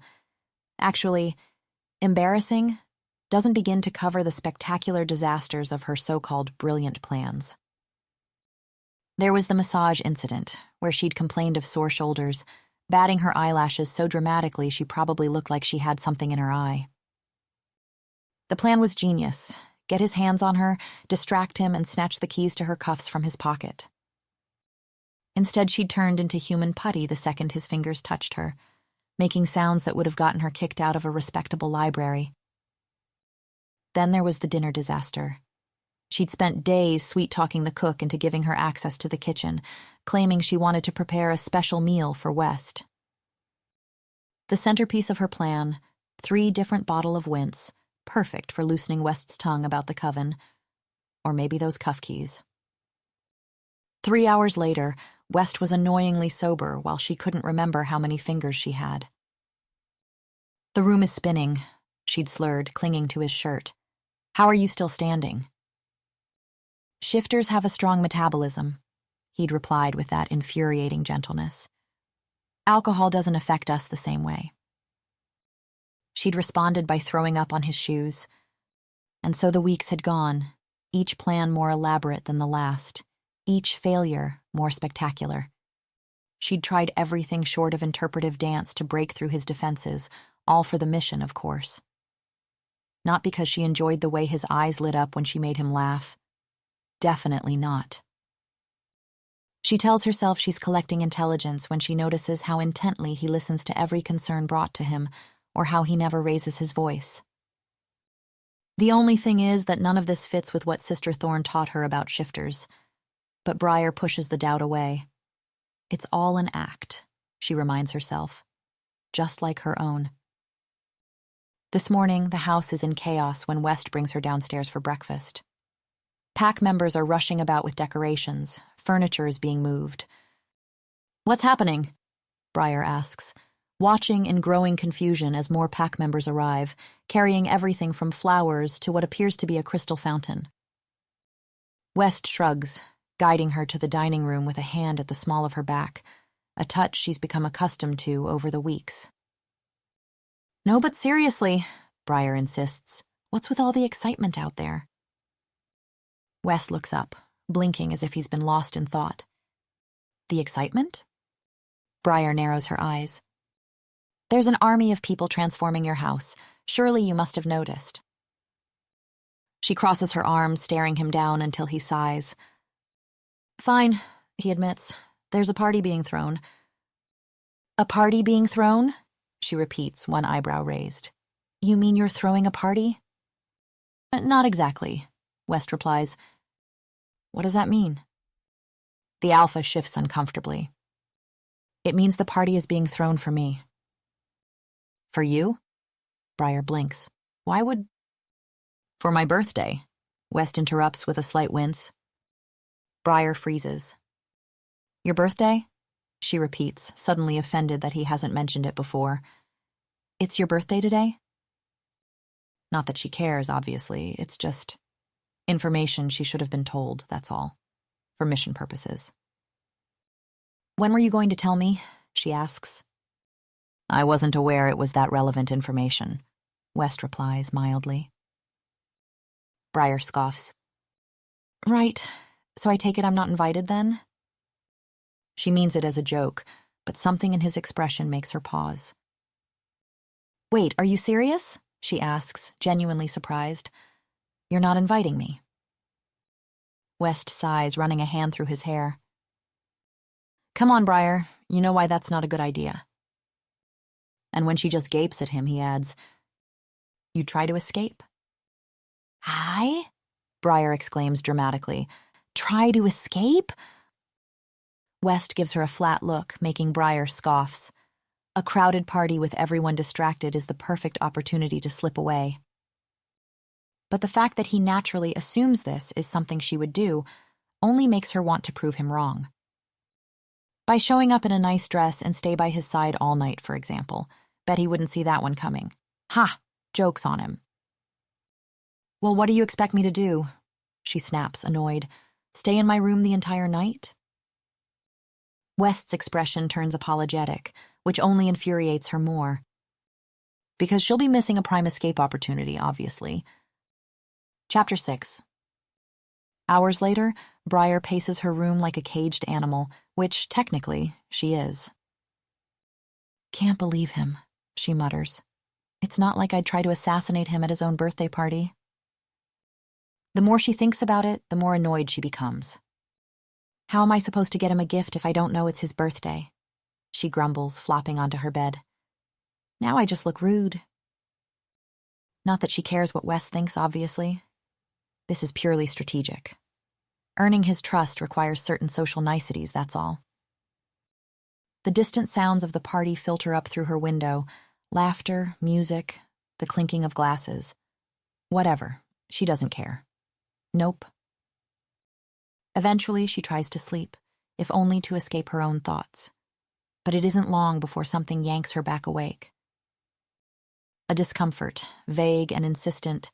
Actually, embarrassing doesn't begin to cover the spectacular disasters of her so-called brilliant plans. There was the massage incident, where she'd complained of sore shoulders, batting her eyelashes so dramatically she probably looked like she had something in her eye. The plan was genius. Get his hands on her, distract him, and snatch the keys to her cuffs from his pocket. Instead, she turned into human putty the second his fingers touched her, making sounds that would have gotten her kicked out of a respectable library. Then there was the dinner disaster. She'd spent days sweet-talking the cook into giving her access to the kitchen, claiming she wanted to prepare a special meal for West. The centerpiece of her plan, 3 different bottles of wince, perfect for loosening West's tongue about the coven, or maybe those cuff keys. 3 hours later, West was annoyingly sober while she couldn't remember how many fingers she had. "The room is spinning," she'd slurred, clinging to his shirt. "How are you still standing?" "Shifters have a strong metabolism," he'd replied with that infuriating gentleness. "Alcohol doesn't affect us the same way." She'd responded by throwing up on his shoes. And so the weeks had gone, each plan more elaborate than the last, each failure more spectacular. She'd tried everything short of interpretive dance to break through his defenses, all for the mission, of course. Not because she enjoyed the way his eyes lit up when she made him laugh. Definitely not. She tells herself she's collecting intelligence when she notices how intently he listens to every concern brought to him, or how he never raises his voice. The only thing is that none of this fits with what Sister Thorne taught her about shifters. But Briar pushes the doubt away. It's all an act, she reminds herself, just like her own. This morning, the house is in chaos when West brings her downstairs for breakfast. Pack members are rushing about with decorations. Furniture is being moved. "What's happening?" Briar asks, watching in growing confusion as more pack members arrive, carrying everything from flowers to what appears to be a crystal fountain. West shrugs, guiding her to the dining room with a hand at the small of her back, a touch she's become accustomed to over the weeks. "No, but seriously," Briar insists, "what's with all the excitement out there?" West looks up, blinking as if he's been lost in thought. "The excitement?" Briar narrows her eyes. "There's an army of people transforming your house. Surely you must have noticed." She crosses her arms, staring him down until he sighs. "Fine," he admits. "There's a party being thrown." "A party being thrown?" she repeats, one eyebrow raised. "You mean you're throwing a party?" "Not exactly," West replies. "What does that mean?" The alpha shifts uncomfortably. "It means the party is being thrown for me." "For you?" Briar blinks. "Why would—" "For my birthday," West interrupts with a slight wince. Briar freezes. "Your birthday?" she repeats, suddenly offended that he hasn't mentioned it before. "It's your birthday today?" Not that she cares, obviously. It's just information she should have been told, that's all, for mission purposes. "When were you going to tell me?" she asks. "I wasn't aware it was that relevant information," West replies mildly. Briar scoffs. "Right. So I take it I'm not invited then?" She means it as a joke, but something in his expression makes her pause. "Wait, are you serious?" she asks, genuinely surprised. "You're not inviting me?" West sighs, running a hand through his hair. "Come on, Briar. You know why that's not a good idea." And when she just gapes at him, he adds, "You try to escape?" "I?" Briar exclaims dramatically. "Try to escape?" West gives her a flat look, making Briar scoffs. A crowded party with everyone distracted is the perfect opportunity to slip away. But the fact that he naturally assumes this is something she would do only makes her want to prove him wrong. By showing up in a nice dress and stay by his side all night, for example. Bet he wouldn't see that one coming. Ha! Joke's on him. Well, what do you expect me to do? She snaps, annoyed. Stay in my room the entire night? West's expression turns apologetic, which only infuriates her more. Because she'll be missing a prime escape opportunity, obviously. Chapter 6. Hours later, Briar paces her room like a caged animal, which, technically, she is. Can't believe him, she mutters. It's not like I'd try to assassinate him at his own birthday party. The more she thinks about it, the more annoyed she becomes. How am I supposed to get him a gift if I don't know it's his birthday? She grumbles, flopping onto her bed. Now I just look rude. Not that she cares what Wes thinks, obviously. This is purely strategic. Earning his trust requires certain social niceties, that's all. The distant sounds of the party filter up through her window. Laughter, music, the clinking of glasses. Whatever. She doesn't care. Nope. Eventually, she tries to sleep, if only to escape her own thoughts. But it isn't long before something yanks her back awake. A discomfort, vague and insistent,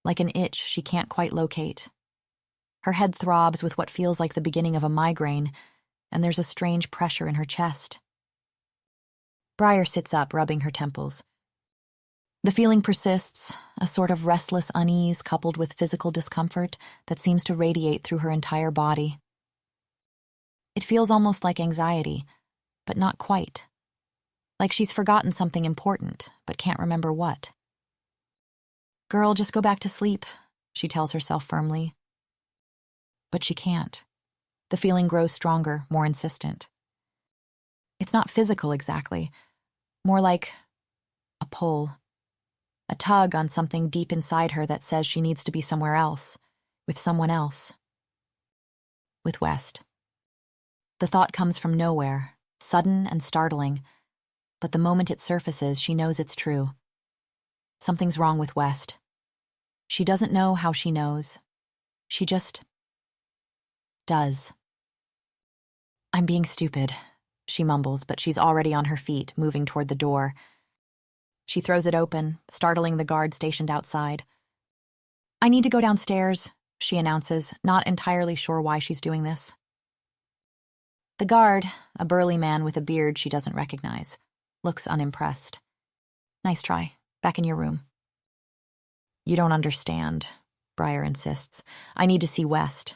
like an itch she can't quite locate. Her head throbs with what feels like the beginning of a migraine, and there's a strange pressure in her chest. Briar sits up, rubbing her temples. The feeling persists, a sort of restless unease coupled with physical discomfort that seems to radiate through her entire body. It feels almost like anxiety, but not quite. Like she's forgotten something important, but can't remember what. Girl, just go back to sleep, she tells herself firmly. But she can't. The feeling grows stronger, more insistent. It's not physical exactly, more like a pull. A tug on something deep inside her that says she needs to be somewhere else, with someone else. With West. The thought comes from nowhere, sudden and startling, but the moment it surfaces, she knows it's true. Something's wrong with West. She doesn't know how she knows. She just does. I'm being stupid, she mumbles, but she's already on her feet, moving toward the door. She throws it open, startling the guard stationed outside. I need to go downstairs, she announces, not entirely sure why she's doing this. The guard, a burly man with a beard she doesn't recognize, looks unimpressed. Nice try. Back in your room. You don't understand, Briar insists. I need to see West.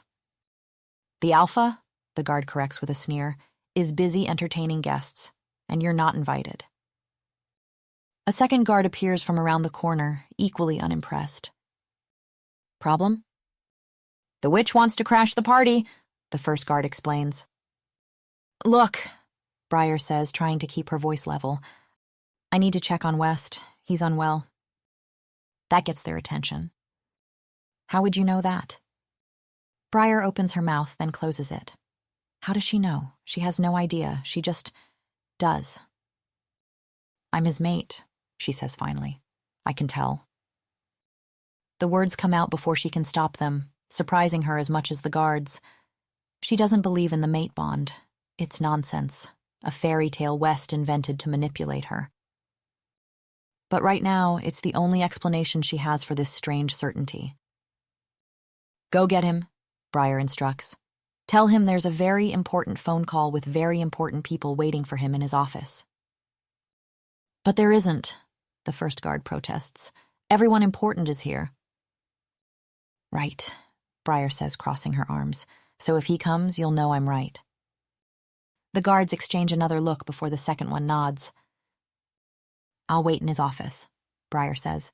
The Alpha, the guard corrects with a sneer, is busy entertaining guests, and you're not invited. A second guard appears from around the corner, equally unimpressed. Problem? The witch wants to crash the party, the first guard explains. Look, Briar says, trying to keep her voice level. I need to check on West. He's unwell. That gets their attention. How would you know that? Briar opens her mouth, then closes it. How does she know? She has no idea. She just does. I'm his mate, she says finally. I can tell. The words come out before she can stop them, surprising her as much as the guards. She doesn't believe in the mate bond. It's nonsense, a fairy tale West invented to manipulate her. But right now, it's the only explanation she has for this strange certainty. Go get him, Briar instructs. Tell him there's a very important phone call with very important people waiting for him in his office. But there isn't, the first guard protests. Everyone important is here. Right, Briar says, crossing her arms. So if he comes, you'll know I'm right. The guards exchange another look before the second one nods. I'll wait in his office, Briar says.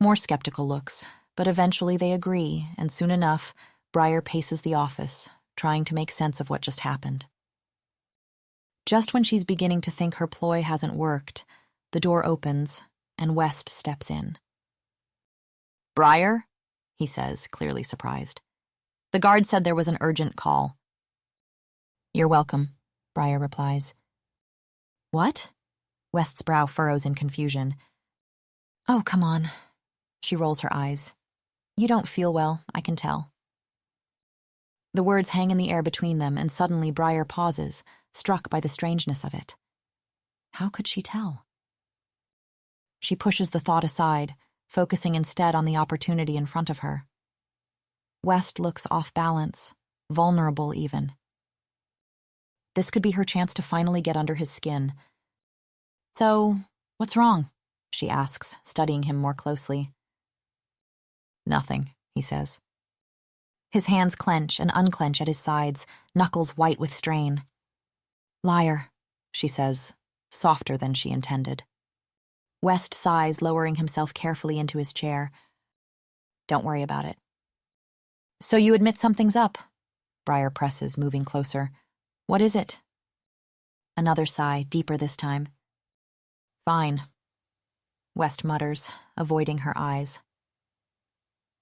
More skeptical looks, but eventually they agree, and soon enough, Briar paces the office, trying to make sense of what just happened. Just when she's beginning to think her ploy hasn't worked, the door opens, and West steps in. Briar? He says, clearly surprised. The guard said there was an urgent call. You're welcome, Briar replies. What? West's brow furrows in confusion. Oh, come on. She rolls her eyes. You don't feel well, I can tell. The words hang in the air between them, and suddenly Briar pauses, struck by the strangeness of it. How could she tell? She pushes the thought aside, focusing instead on the opportunity in front of her. West looks off balance, vulnerable even. This could be her chance to finally get under his skin. So, what's wrong? She asks, studying him more closely. Nothing, he says. His hands clench and unclench at his sides, knuckles white with strain. Liar, she says, softer than she intended. West sighs, lowering himself carefully into his chair. Don't worry about it. So you admit something's up? Briar presses, moving closer. What is it? Another sigh, deeper this time. Fine, West mutters, avoiding her eyes.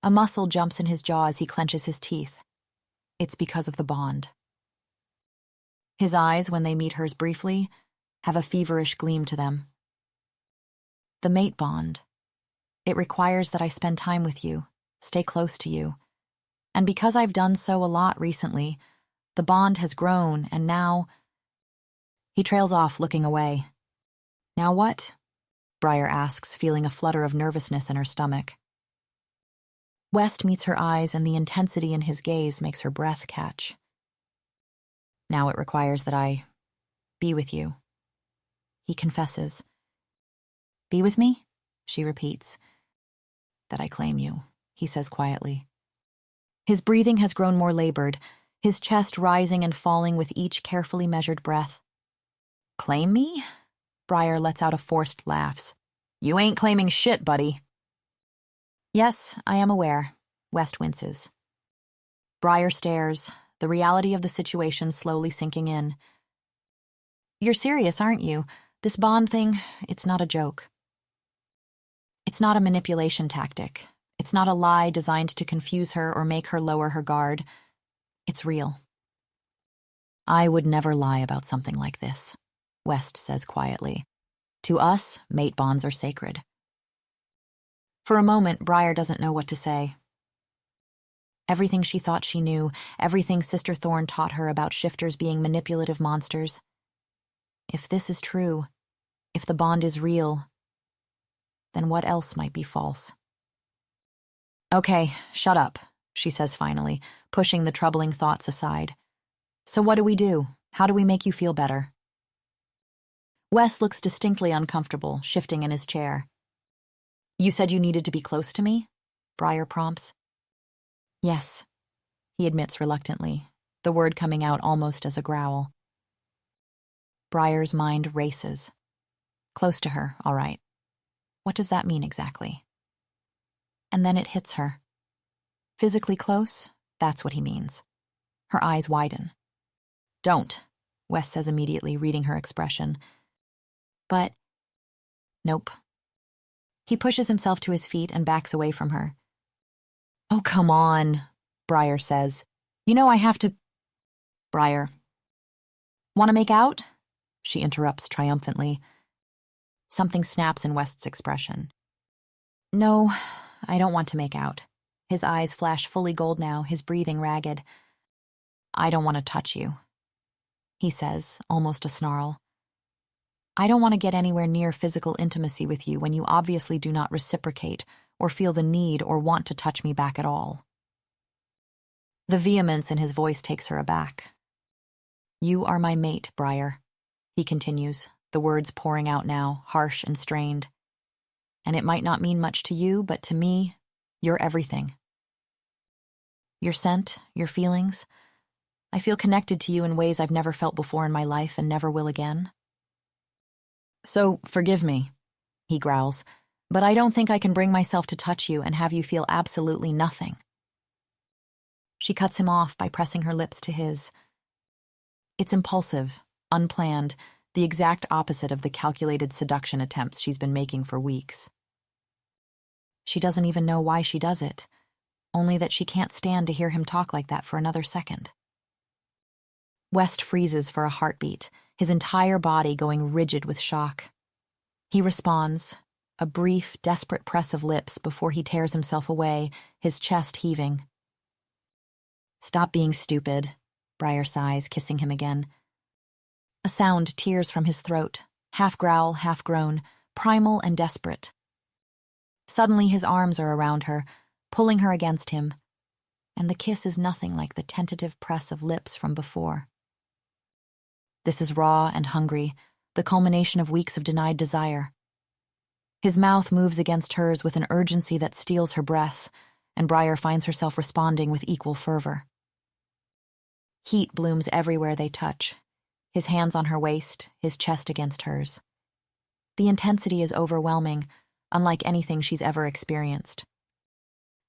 A muscle jumps in his jaw as he clenches his teeth. It's because of the bond. His eyes, when they meet hers briefly, have a feverish gleam to them. The mate bond. It requires that I spend time with you, stay close to you. And because I've done so a lot recently, the bond has grown, and now... He trails off, looking away. Now what? Briar asks, feeling a flutter of nervousness in her stomach. West meets her eyes, and the intensity in his gaze makes her breath catch. Now it requires that I be with you. He confesses. Be with me? She repeats. That I claim you, he says quietly. His breathing has grown more labored, his chest rising and falling with each carefully measured breath. Claim me? Briar lets out a forced laugh. You ain't claiming shit, buddy. Yes, I am aware, West winces. Briar stares, the reality of the situation slowly sinking in. You're serious, aren't you? This bond thing, it's not a joke. It's not a manipulation tactic. It's not a lie designed to confuse her or make her lower her guard. It's real. I would never lie about something like this, West says quietly. To us, mate bonds are sacred. For a moment, Briar doesn't know what to say. Everything she thought she knew, everything Sister Thorne taught her about shifters being manipulative monsters. If this is true, if the bond is real, then what else might be false? Okay, shut up, she says finally, pushing the troubling thoughts aside. So what do we do? How do we make you feel better? Wes looks distinctly uncomfortable, shifting in his chair. You said you needed to be close to me? Briar prompts. Yes, he admits reluctantly, the word coming out almost as a growl. Briar's mind races. Close to her, all right. What does that mean exactly? And then it hits her. Physically close, that's what he means. Her eyes widen. Don't, Wes says immediately, reading her expression. But, nope. He pushes himself to his feet and backs away from her. Oh, come on, Briar says. You know I have to... Briar. Want to make out? She interrupts triumphantly. Something snaps in West's expression. No, I don't want to make out. His eyes flash fully gold now, his breathing ragged. I don't want to touch you, he says, almost a snarl. I don't want to get anywhere near physical intimacy with you when you obviously do not reciprocate or feel the need or want to touch me back at all. The vehemence in his voice takes her aback. You are my mate, Briar, he continues, the words pouring out now, harsh and strained. And it might not mean much to you, but to me, you're everything. Your scent, your feelings. I feel connected to you in ways I've never felt before in my life and never will again. So, forgive me, he growls, but I don't think I can bring myself to touch you and have you feel absolutely nothing. She cuts him off by pressing her lips to his. It's impulsive, unplanned, the exact opposite of the calculated seduction attempts she's been making for weeks. She doesn't even know why she does it, only that she can't stand to hear him talk like that for another second. West freezes for a heartbeat, his entire body going rigid with shock. He responds, a brief, desperate press of lips before he tears himself away, his chest heaving. "Stop being stupid," Briar sighs, kissing him again. A sound tears from his throat, half growl, half groan, primal and desperate. Suddenly his arms are around her, pulling her against him, and the kiss is nothing like the tentative press of lips from before. This is raw and hungry, the culmination of weeks of denied desire. His mouth moves against hers with an urgency that steals her breath, and Briar finds herself responding with equal fervor. Heat blooms everywhere they touch, his hands on her waist, his chest against hers. The intensity is overwhelming, unlike anything she's ever experienced.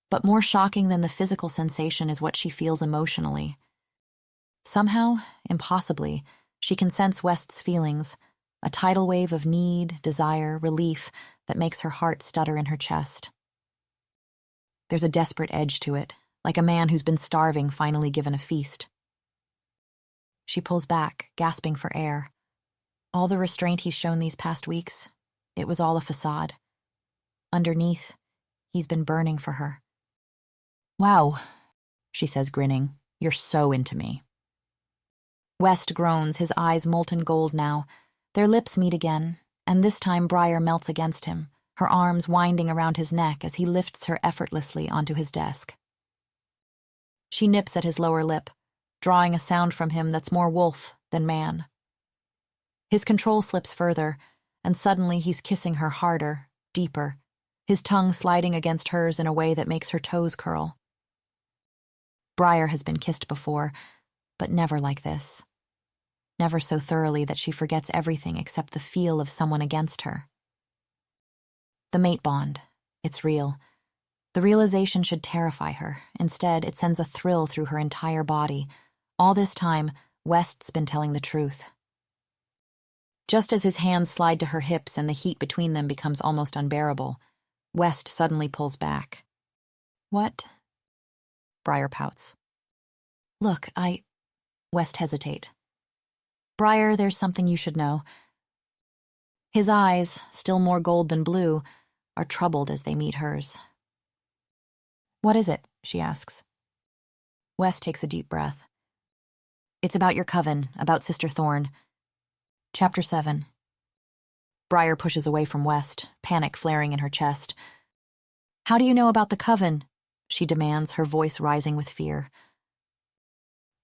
But more shocking than the physical sensation is what she feels emotionally. Somehow, impossibly, she can sense West's feelings, a tidal wave of need, desire, relief that makes her heart stutter in her chest. There's a desperate edge to it, like a man who's been starving finally given a feast. She pulls back, gasping for air. All the restraint he's shown these past weeks, it was all a facade. Underneath, he's been burning for her. "Wow," she says, grinning. "You're so into me." West groans, his eyes molten gold now. Their lips meet again, and this time Briar melts against him, her arms winding around his neck as he lifts her effortlessly onto his desk. She nips at his lower lip, drawing a sound from him that's more wolf than man. His control slips further, and suddenly he's kissing her harder, deeper, his tongue sliding against hers in a way that makes her toes curl. Briar has been kissed before, but never like this. Never so thoroughly that she forgets everything except the feel of someone against her. The mate bond, it's real. The realization should terrify her. Instead, it sends a thrill through her entire body. All this time, West's been telling the truth. Just as his hands slide to her hips and the heat between them becomes almost unbearable, West suddenly pulls back. "What?" Briar pouts. "Look, West hesitate. "Briar, there's something you should know." His eyes, still more gold than blue, are troubled as they meet hers. "What is it?" she asks. West takes a deep breath. "It's about your coven, about Sister Thorne." Chapter 7. Briar pushes away from West, panic flaring in her chest. "How do you know about the coven?" she demands, her voice rising with fear.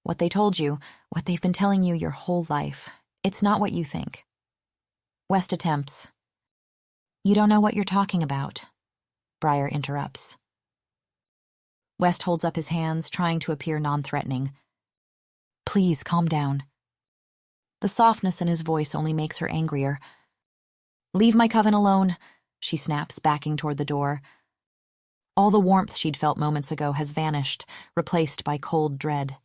"What they told you, what they've been telling you your whole life. It's not what you think." West attempts. "You don't know what you're talking about," Briar interrupts. West holds up his hands, trying to appear non-threatening. "Please, calm down." The softness in his voice only makes her angrier. "Leave my coven alone," she snaps, backing toward the door. All the warmth she'd felt moments ago has vanished, replaced by cold dread.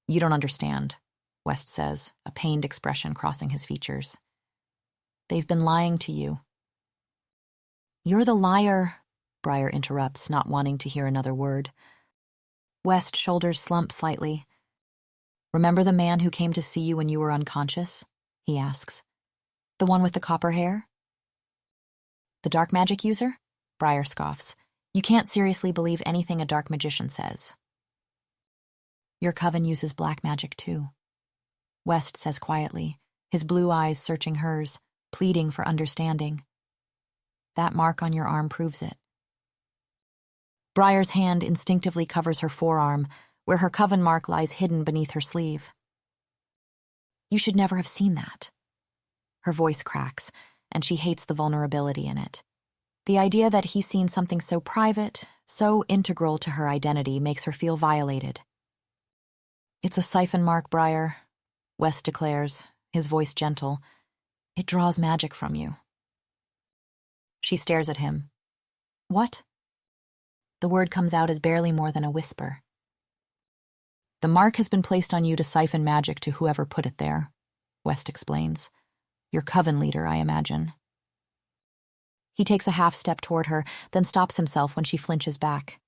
"You don't understand," West says, a pained expression crossing his features. "They've been lying to you." "You're the liar," Briar interrupts, not wanting to hear another word. West's shoulders slump slightly. "Remember the man who came to see you when you were unconscious?" he asks. "The one with the copper hair?" "The dark magic user?" Briar scoffs. "You can't seriously believe anything a dark magician says." "Your coven uses black magic too," West says quietly, his blue eyes searching hers, pleading for understanding. "That mark on your arm proves it." Briar's hand instinctively covers her forearm, where her coven mark lies hidden beneath her sleeve. "You should never have seen that." Her voice cracks, and she hates the vulnerability in it. The idea that he's seen something so private, so integral to her identity, makes her feel violated. "It's a siphon mark, Briar," West declares, his voice gentle. "It draws magic from you." She stares at him. "What?" The word comes out as barely more than a whisper. "The mark has been placed on you to siphon magic to whoever put it there," West explains. "Your coven leader, I imagine." He takes a half step toward her, then stops himself when she flinches back.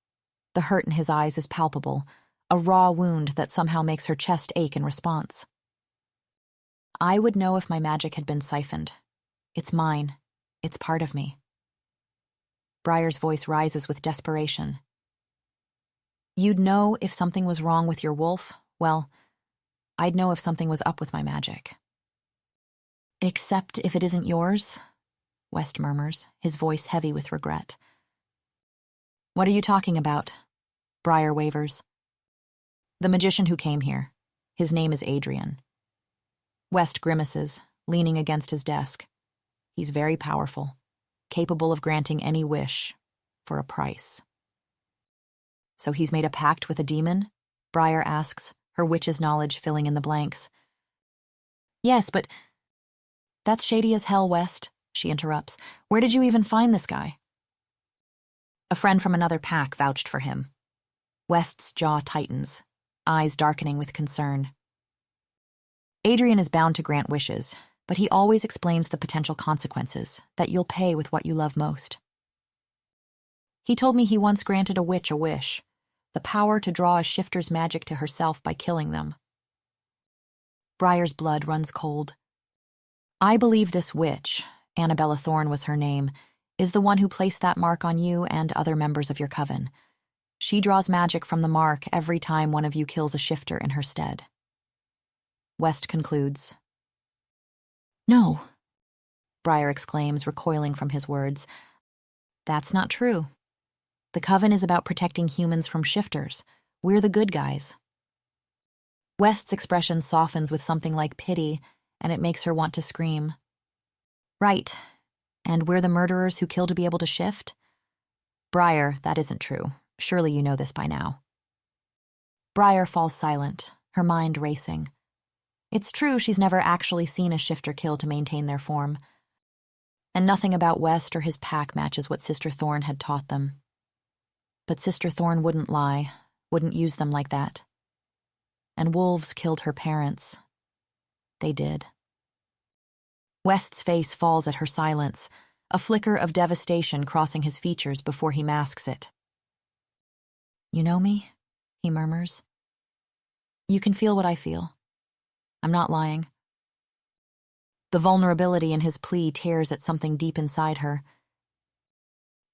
The hurt in his eyes is palpable, a raw wound that somehow makes her chest ache in response. "I would know if my magic had been siphoned. It's mine," It's part of me. Briar's voice rises with desperation. You'd know if something was wrong with your wolf? Well, I'd know if something was up with my magic. Except if it isn't yours, West murmurs, his voice heavy with regret. What are you talking about? Briar wavers. The magician who came here. His name is Adrian. West grimaces, leaning against his desk. He's very powerful, capable of granting any wish for a price. So he's made a pact with a demon? Briar asks, her witch's knowledge filling in the blanks. Yes, but that's shady as hell, West, she interrupts. Where did you even find this guy? A friend from another pack vouched for him. West's jaw tightens, eyes darkening with concern. Adrian is bound to grant wishes, but he always explains the potential consequences, that you'll pay with what you love most. He told me he once granted a witch a wish, the power to draw a shifter's magic to herself by killing them. Briar's blood runs cold. I believe this witch, Annabella Thorne was her name, is the one who placed that mark on you and other members of your coven. She draws magic from the mark every time one of you kills a shifter in her stead. West concludes. No, Briar exclaims, recoiling from his words. That's not true. The coven is about protecting humans from shifters. We're the good guys. West's expression softens with something like pity, and it makes her want to scream. Right. And we're the murderers who kill to be able to shift? Briar, that isn't true. Surely you know this by now. Briar falls silent, her mind racing. It's true she's never actually seen a shifter kill to maintain their form. And nothing about West or his pack matches what Sister Thorne had taught them. But Sister Thorne wouldn't lie, wouldn't use them like that. And wolves killed her parents. They did. West's face falls at her silence, a flicker of devastation crossing his features before he masks it. You know me? He murmurs. You can feel what I feel. I'm not lying. The vulnerability in his plea tears at something deep inside her.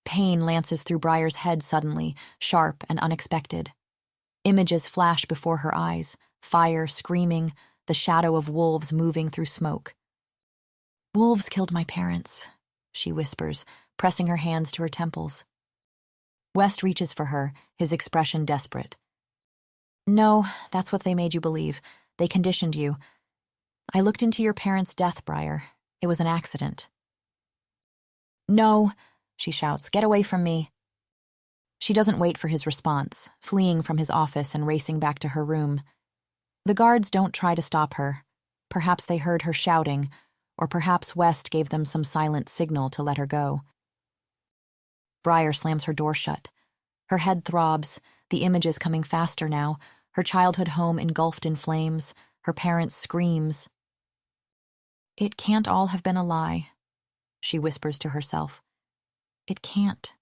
Pain lances through Briar's head suddenly, sharp and unexpected. Images flash before her eyes, fire screaming, the shadow of wolves moving through smoke. Wolves killed my parents, she whispers, pressing her hands to her temples. West reaches for her, his expression desperate. No, that's what they made you believe. They conditioned you. I looked into your parents' death, Briar. It was an accident. No, she shouts, get away from me. She doesn't wait for his response, fleeing from his office and racing back to her room. The guards don't try to stop her. Perhaps they heard her shouting, or perhaps West gave them some silent signal to let her go. Briar slams her door shut. Her head throbs, the images coming faster now, her childhood home engulfed in flames, her parents' screams. It can't all have been a lie, she whispers to herself. It can't.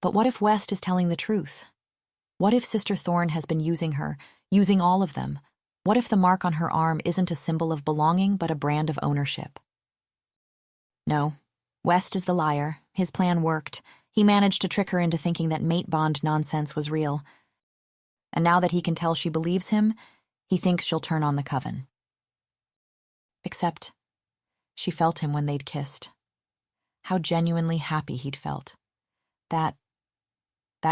But what if West is telling the truth? What if Sister Thorne has been using her, using all of them? What if the mark on her arm isn't a symbol of belonging but a brand of ownership? No, West is the liar. His plan worked. He managed to trick her into thinking that mate bond nonsense was real. And now that he can tell she believes him, he thinks she'll turn on the coven. Except, she felt him when they'd kissed. How genuinely happy he'd felt. That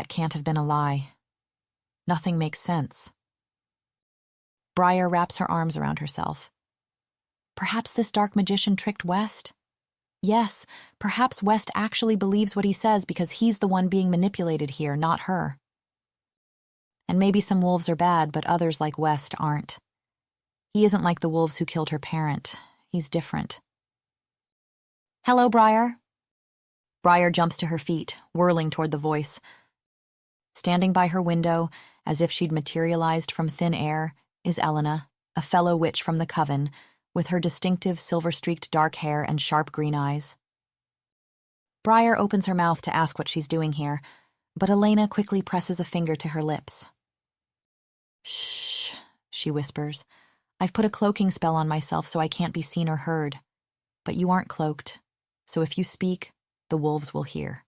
can't have been a lie. Nothing makes sense. Briar wraps her arms around herself. Perhaps this dark magician tricked West? Yes, perhaps West actually believes what he says because he's the one being manipulated here, not her. And maybe some wolves are bad, but others like West aren't. He isn't like the wolves who killed her parent. He's different. Hello, Briar. Briar jumps to her feet, whirling toward the voice. Standing by her window, as if she'd materialized from thin air, is Elena, a fellow witch from the coven, with her distinctive silver-streaked dark hair and sharp green eyes. Briar opens her mouth to ask what she's doing here, but Elena quickly presses a finger to her lips. Shh, she whispers. I've put a cloaking spell on myself so I can't be seen or heard. But you aren't cloaked. so if you speak, the wolves will hear.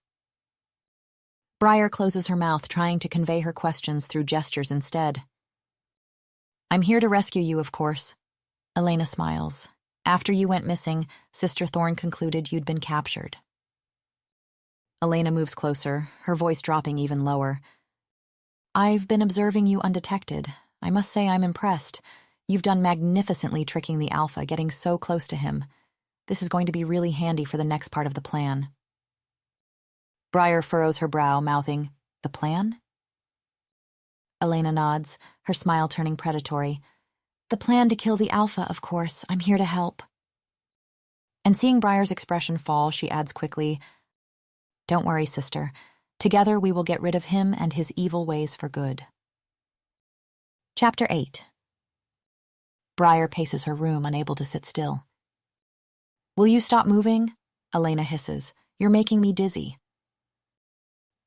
Briar closes her mouth, trying to convey her questions through gestures instead. I'm here to rescue you, of course. Elena smiles. After you went missing, Sister Thorne concluded you'd been captured. Elena moves closer, her voice dropping even lower. I've been observing you undetected. I must say I'm impressed. You've done magnificently tricking the Alpha, getting so close to him. This is going to be really handy for the next part of the plan. Briar furrows her brow, mouthing, The plan? Elena nods, her smile turning predatory. The plan to kill the Alpha, of course. I'm here to help. And seeing Briar's expression fall, she adds quickly, Don't worry, sister. Together we will get rid of him and his evil ways for good. Chapter 8. Briar paces her room, unable to sit still. Will you stop moving? Elena hisses. You're making me dizzy.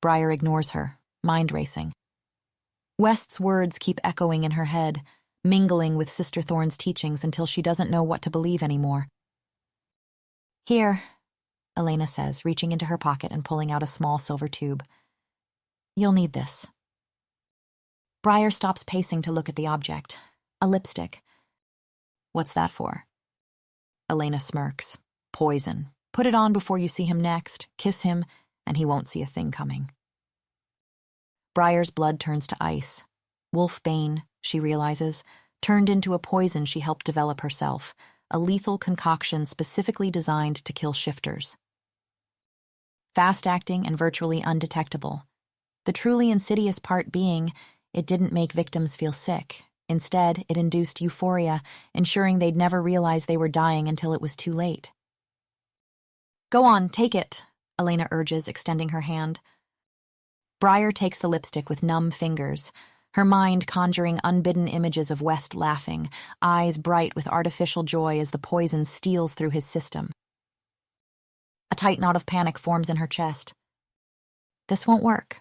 Briar ignores her, mind racing. West's words keep echoing in her head, mingling with Sister Thorne's teachings until she doesn't know what to believe anymore. Here, Elena says, reaching into her pocket and pulling out a small silver tube. You'll need this. Briar stops pacing to look at the object. A lipstick. What's that for? Elena smirks. Poison. Put it on before you see him next, kiss him, and he won't see a thing coming. Briar's blood turns to ice. Wolfbane, she realizes, turned into a poison she helped develop herself, a lethal concoction specifically designed to kill shifters. Fast-acting and virtually undetectable. The truly insidious part being, it didn't make victims feel sick. Instead, it induced euphoria, ensuring they'd never realize they were dying until it was too late. Go on, take it, Elena urges, extending her hand. Briar takes the lipstick with numb fingers, her mind conjuring unbidden images of West laughing, eyes bright with artificial joy as the poison steals through his system. A tight knot of panic forms in her chest. This won't work.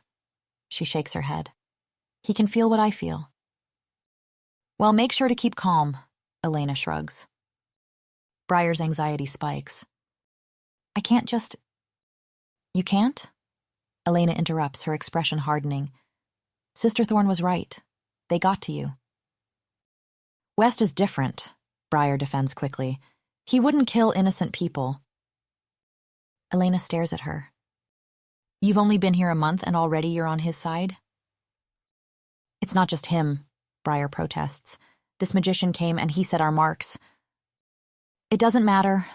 She shakes her head. He can feel what I feel. Well, make sure to keep calm, Elena shrugs. Briar's anxiety spikes. I can't just... You can't? Elena interrupts, her expression hardening. Sister Thorne was right. They got to you. West is different, Briar defends quickly. He wouldn't kill innocent people. Elena stares at her. You've only been here a month and already you're on his side? It's not just him, Briar protests. This magician came and he set our marks. It doesn't matter,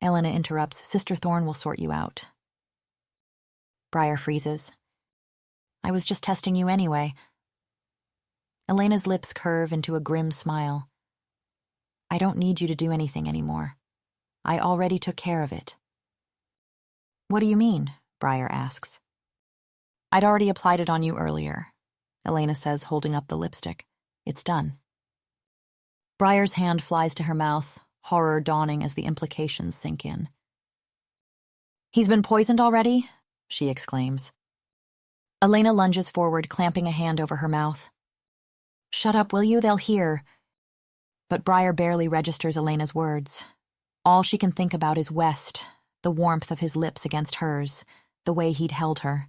Elena interrupts. Sister Thorne will sort you out. Briar freezes. I was just testing you anyway. Elena's lips curve into a grim smile. I don't need you to do anything anymore. I already took care of it. What do you mean? Briar asks. I'd already applied it on you earlier, Elena says, holding up the lipstick. It's done. Briar's hand flies to her mouth, horror dawning as the implications sink in. He's been poisoned already? She exclaims. Elena lunges forward, clamping a hand over her mouth. Shut up, will you? They'll hear. But Briar barely registers Elena's words. All she can think about is West, the warmth of his lips against hers, the way he'd held her.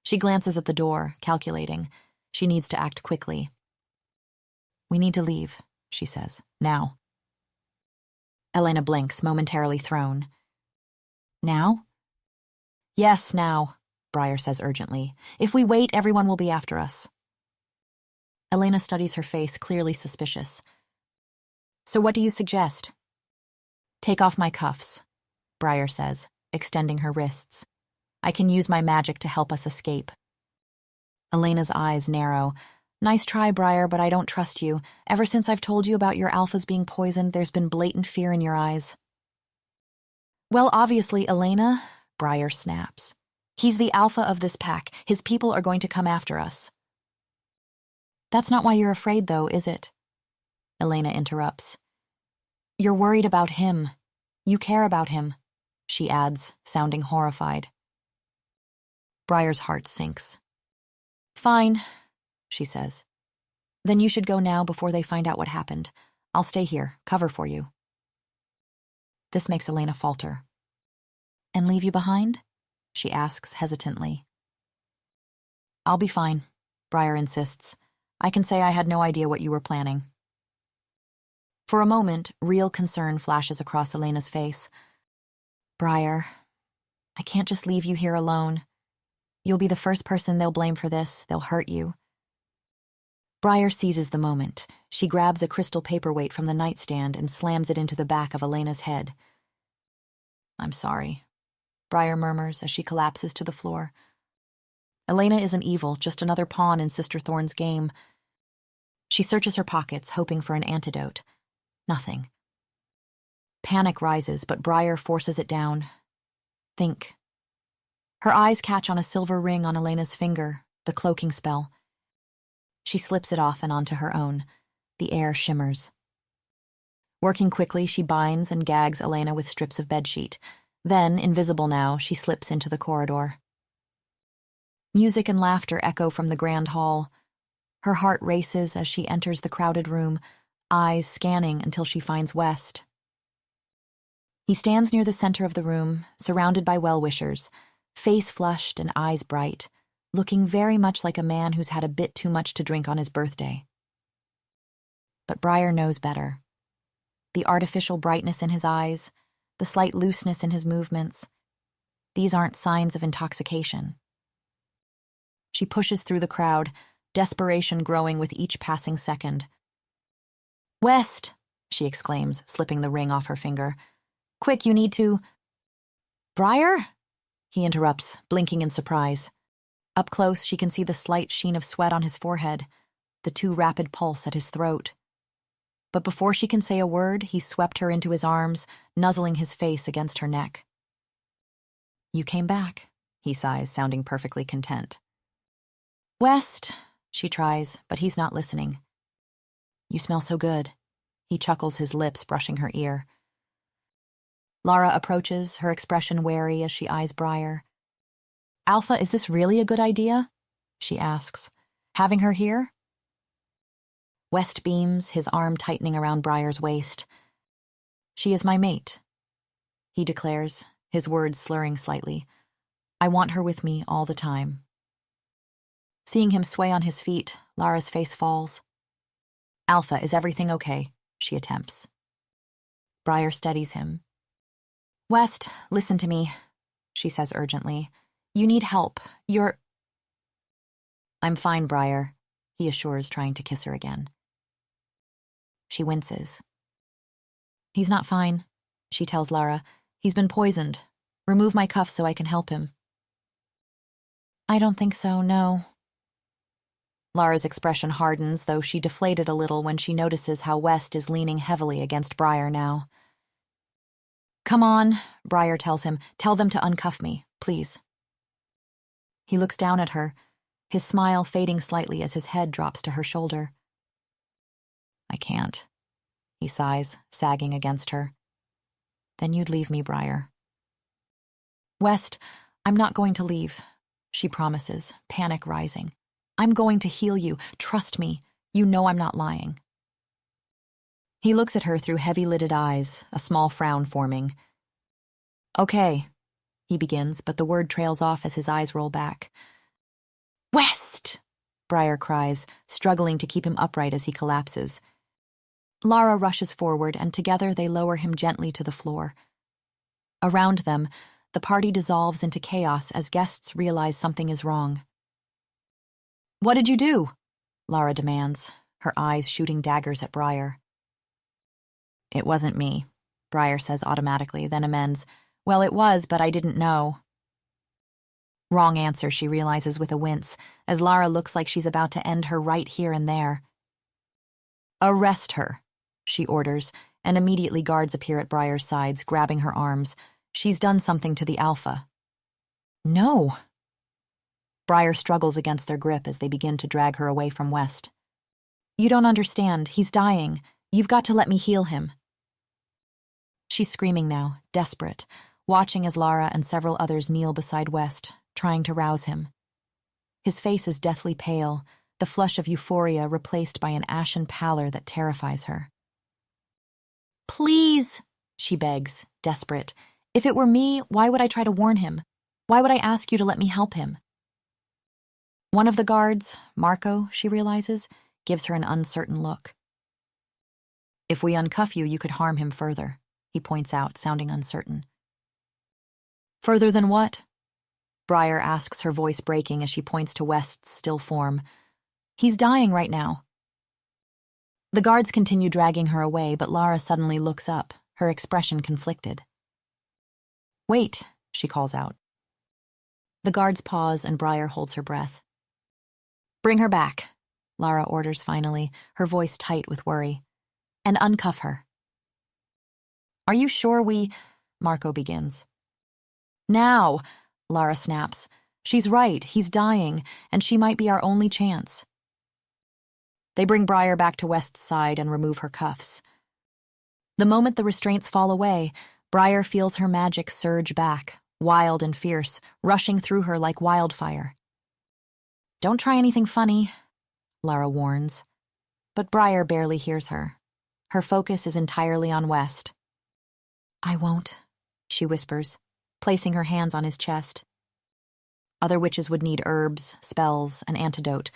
She glances at the door, calculating. She needs to act quickly. We need to leave, she says. Now. Elena blinks, momentarily thrown. Now? Yes, now, Briar says urgently. If we wait, everyone will be after us. Elena studies her face, clearly suspicious. So what do you suggest? Take off my cuffs, Briar says, extending her wrists. I can use my magic to help us escape. Elena's eyes narrow. Nice try, Briar, but I don't trust you. Ever since I've told you about your alphas being poisoned, there's been blatant fear in your eyes. Well, obviously, Elena, Briar snaps. He's the alpha of this pack. His people are going to come after us. That's not why you're afraid, though, is it? Elena interrupts. You're worried about him. You care about him, she adds, sounding horrified. Briar's heart sinks. Fine, she says. Then you should go now before they find out what happened. I'll stay here, cover for you. This makes Elena falter. And leave you behind? She asks hesitantly. I'll be fine, Briar insists. I can say I had no idea what you were planning. For a moment, real concern flashes across Elena's face. Briar, I can't just leave you here alone. You'll be the first person they'll blame for this. They'll hurt you. Briar seizes the moment. She grabs a crystal paperweight from the nightstand and slams it into the back of Elena's head. I'm sorry, Briar murmurs as she collapses to the floor. Elena isn't evil, just another pawn in Sister Thorne's game. She searches her pockets, hoping for an antidote. Nothing. Panic rises, but Briar forces it down. Think. Her eyes catch on a silver ring on Elena's finger, the cloaking spell. She slips it off and onto her own. The air shimmers. Working quickly, she binds and gags Elena with strips of bedsheet. Then, invisible now, she slips into the corridor. Music and laughter echo from the grand hall. Her heart races as she enters the crowded room, eyes scanning until she finds West. He stands near the center of the room, surrounded by well-wishers, face flushed and eyes bright, looking very much like a man who's had a bit too much to drink on his birthday. But Briar knows better. The artificial brightness in his eyes, the slight looseness in his movements, these aren't signs of intoxication. She pushes through the crowd, desperation growing with each passing second. West, she exclaims, slipping the ring off her finger. Quick, you need to... Briar? He interrupts, blinking in surprise. Up close, she can see the slight sheen of sweat on his forehead, the too rapid pulse at his throat. But before she can say a word, he swept her into his arms, nuzzling his face against her neck. You came back, he sighs, sounding perfectly content. West, she tries, but he's not listening. You smell so good. He chuckles, his lips brushing her ear. Lara approaches, her expression wary as she eyes Briar. Alpha, is this really a good idea? She asks. Having her here? West beams, his arm tightening around Briar's waist. She is my mate, he declares, his words slurring slightly. I want her with me all the time. Seeing him sway on his feet, Lara's face falls. Alpha, is everything okay? She attempts. Briar steadies him. West, listen to me, she says urgently. You need help. You're... I'm fine, Briar, he assures, trying to kiss her again. She winces. He's not fine, she tells Lara. He's been poisoned. Remove my cuffs so I can help him. I don't think so, no. Lara's expression hardens, though she deflated a little when she notices how West is leaning heavily against Briar now. Come on, Briar tells him. Tell them to uncuff me, please. He looks down at her, his smile fading slightly as his head drops to her shoulder. I can't, he sighs, sagging against her. Then you'd leave me, Briar. West, I'm not going to leave, she promises, panic rising. I'm going to heal you. Trust me. You know I'm not lying. He looks at her through heavy-lidded eyes, a small frown forming. Okay, he begins, but the word trails off as his eyes roll back. West! Briar cries, struggling to keep him upright as he collapses. Lara rushes forward, and together they lower him gently to the floor. Around them, the party dissolves into chaos as guests realize something is wrong. What did you do? Lara demands, her eyes shooting daggers at Briar. It wasn't me, Briar says automatically, then amends. Well, it was, but I didn't know. Wrong answer, she realizes with a wince, as Lara looks like she's about to end her right here and there. Arrest her, she orders, and immediately guards appear at Briar's sides, grabbing her arms. She's done something to the Alpha. No. Briar struggles against their grip as they begin to drag her away from West. You don't understand. He's dying. You've got to let me heal him. She's screaming now, desperate, watching as Lara and several others kneel beside West, trying to rouse him. His face is deathly pale, the flush of euphoria replaced by an ashen pallor that terrifies her. Please, she begs, desperate, If it were me, why would I try to warn him? Why would I ask you to let me help him? One of the guards, Marco, she realizes, gives her an uncertain look. If we uncuff you, you could harm him further, he points out, sounding uncertain. Further than what? Briar asks, her voice breaking as she points to West's still form. He's dying right now. The guards continue dragging her away, but Lara suddenly looks up, her expression conflicted. Wait, she calls out. The guards pause and Briar holds her breath. Bring her back, Lara orders finally, her voice tight with worry. And uncuff her. Are you sure Marco begins. Now, Lara snaps. She's right, he's dying, and she might be our only chance. They bring Briar back to West's side and remove her cuffs. The moment the restraints fall away, Briar feels her magic surge back, wild and fierce, rushing through her like wildfire. Don't try anything funny, Lara warns. But Briar barely hears her. Her focus is entirely on West. I won't, she whispers, placing her hands on his chest. Other witches would need herbs, spells, an antidote,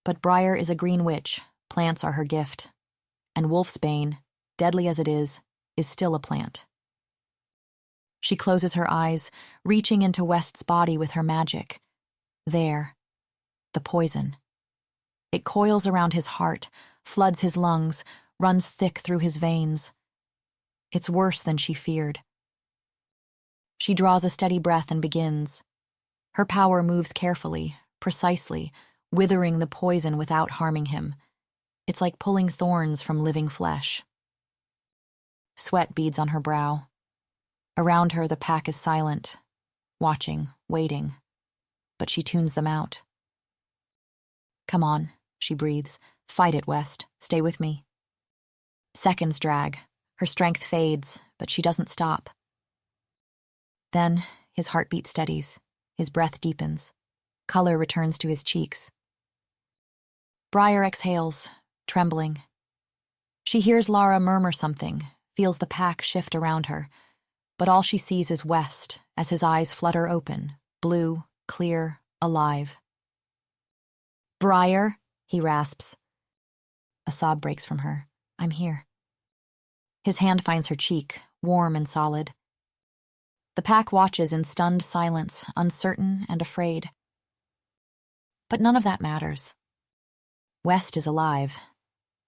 but Briar is a green witch, plants are her gift. And wolfsbane, deadly as it is still a plant. She closes her eyes, reaching into West's body with her magic. There, the poison. It coils around his heart, floods his lungs, runs thick through his veins. It's worse than she feared. She draws a steady breath and begins. Her power moves carefully, precisely, withering the poison without harming him. It's like pulling thorns from living flesh. Sweat beads on her brow. Around her, the pack is silent, watching, waiting, but she tunes them out. Come on, she breathes. Fight it, West. Stay with me. Seconds drag. Her strength fades, but she doesn't stop. Then, his heartbeat steadies. His breath deepens. Color returns to his cheeks. Briar exhales, trembling. She hears Lara murmur something, feels the pack shift around her, but all she sees is West as his eyes flutter open, blue, clear, alive. Briar, he rasps. A sob breaks from her. I'm here. His hand finds her cheek, warm and solid. The pack watches in stunned silence, uncertain and afraid. But none of that matters. West is alive,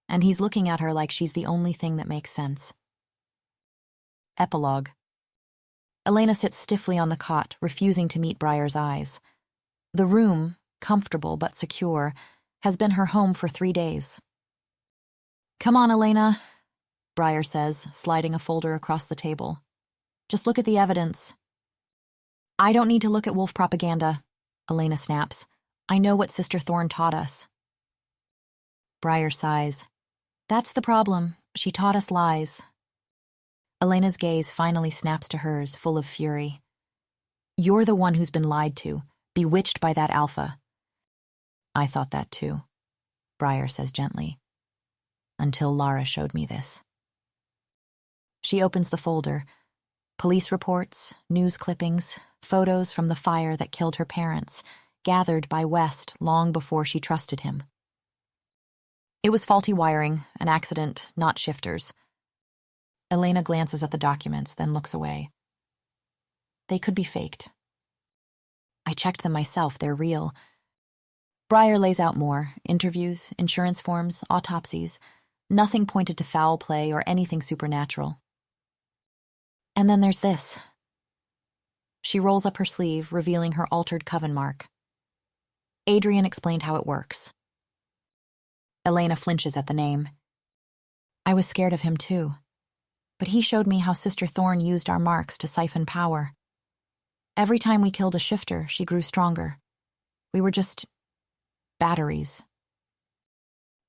and he's looking at her like she's the only thing that makes sense. Epilogue. Elena sits stiffly on the cot, refusing to meet Briar's eyes. The room, comfortable but secure, has been her home for 3 days. Come on, Elena, Briar says, sliding a folder across the table. Just look at the evidence. I don't need to look at wolf propaganda, Elena snaps. I know what Sister Thorne taught us. Briar sighs. That's the problem. She taught us lies. Elena's gaze finally snaps to hers, full of fury. You're the one who's been lied to, bewitched by that alpha. I thought that too, Briar says gently. Until Lara showed me this. She opens the folder. Police reports, news clippings, photos from the fire that killed her parents, gathered by West long before she trusted him. It was faulty wiring, an accident, not shifters. Elena glances at the documents, then looks away. They could be faked. I checked them myself, they're real. Briar lays out more, interviews, insurance forms, autopsies. Nothing pointed to foul play or anything supernatural. And then there's this. She rolls up her sleeve, revealing her altered coven mark. Adrian explained how it works. Elena flinches at the name. I was scared of him too, but he showed me how Sister Thorne used our marks to siphon power. Every time we killed a shifter, she grew stronger. We were just batteries.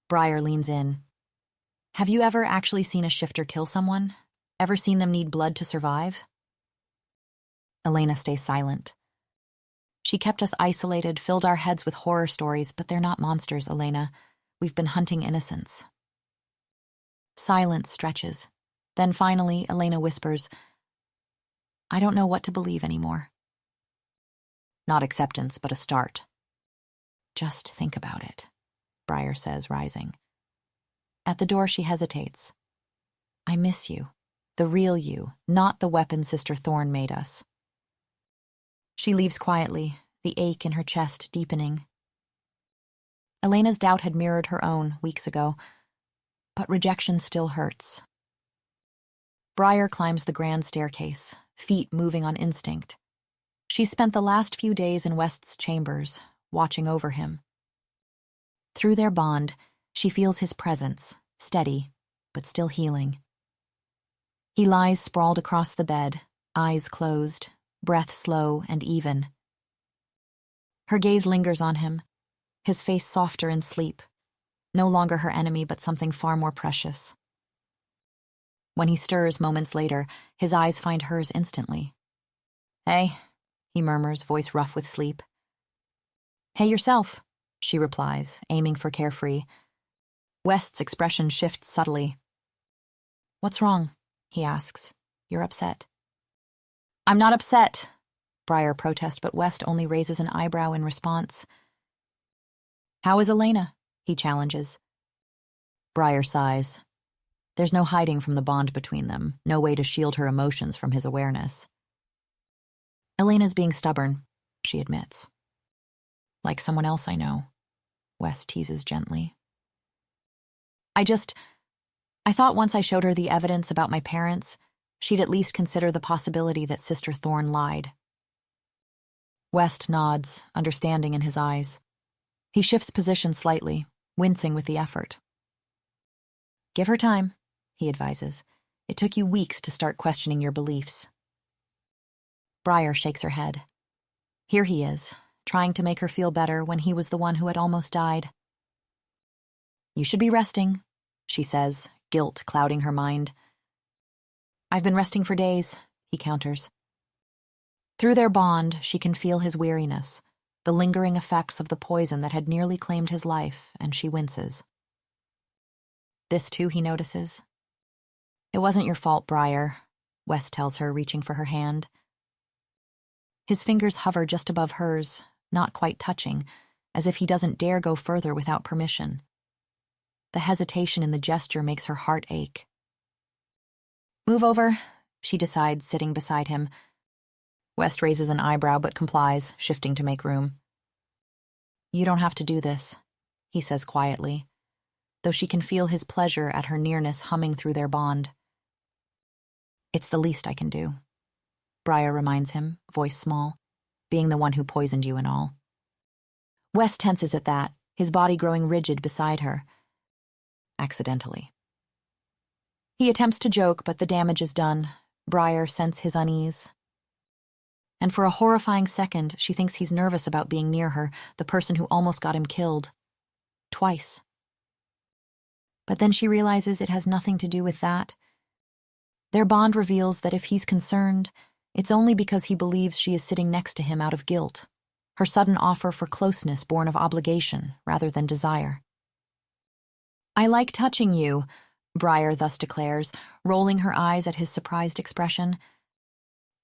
Briar leans in. Have you ever actually seen a shifter kill someone? Ever seen them need blood to survive? Elena stays silent. She kept us isolated, filled our heads with horror stories, but they're not monsters, Elena. We've been hunting innocence. Silence stretches. Then finally, Elena whispers, I don't know what to believe anymore. Not acceptance, but a start. Just think about it, Briar says, rising. At the door, she hesitates. I miss you. The real you, not the weapon Sister Thorn made us. She leaves quietly, the ache in her chest deepening. Elena's doubt had mirrored her own weeks ago, but rejection still hurts. Briar climbs the grand staircase, feet moving on instinct. She spent the last few days in West's chambers, watching over him. Through their bond, she feels his presence, steady, but still healing. He lies sprawled across the bed, eyes closed, breath slow and even. Her gaze lingers on him, his face softer in sleep, no longer her enemy but something far more precious. When he stirs moments later, his eyes find hers instantly. Hey, he murmurs, voice rough with sleep. Hey yourself, she replies, aiming for carefree. West's expression shifts subtly. What's wrong? He asks. You're upset. I'm not upset, Briar protests, but West only raises an eyebrow in response. How is Elena? He challenges. Briar sighs. There's no hiding from the bond between them, no way to shield her emotions from his awareness. Elena's being stubborn, she admits. Like someone else I know, West teases gently. I thought once I showed her the evidence about my parents, she'd at least consider the possibility that Sister Thorn lied. West nods, understanding in his eyes. He shifts position slightly, wincing with the effort. Give her time, he advises. It took you weeks to start questioning your beliefs. Briar shakes her head. Here he is, trying to make her feel better when he was the one who had almost died. You should be resting, she says, guilt clouding her mind. I've been resting for days, he counters. Through their bond, she can feel his weariness, the lingering effects of the poison that had nearly claimed his life, and she winces. This too, he notices. It wasn't your fault, Briar, West tells her, reaching for her hand. His fingers hover just above hers, not quite touching, as if he doesn't dare go further without permission. The hesitation in the gesture makes her heart ache. Move over, she decides, sitting beside him. West raises an eyebrow but complies, shifting to make room. You don't have to do this, he says quietly, though she can feel his pleasure at her nearness humming through their bond. It's the least I can do, Briar reminds him, voice small, being the one who poisoned you and all. West tenses at that, his body growing rigid beside her. Accidentally. He attempts to joke, but the damage is done. Briar senses his unease. And for a horrifying second, she thinks he's nervous about being near her, the person who almost got him killed. Twice. But then she realizes it has nothing to do with that. Their bond reveals that if he's concerned, it's only because he believes she is sitting next to him out of guilt, her sudden offer for closeness born of obligation rather than desire. I like touching you, Briar thus declares, rolling her eyes at his surprised expression.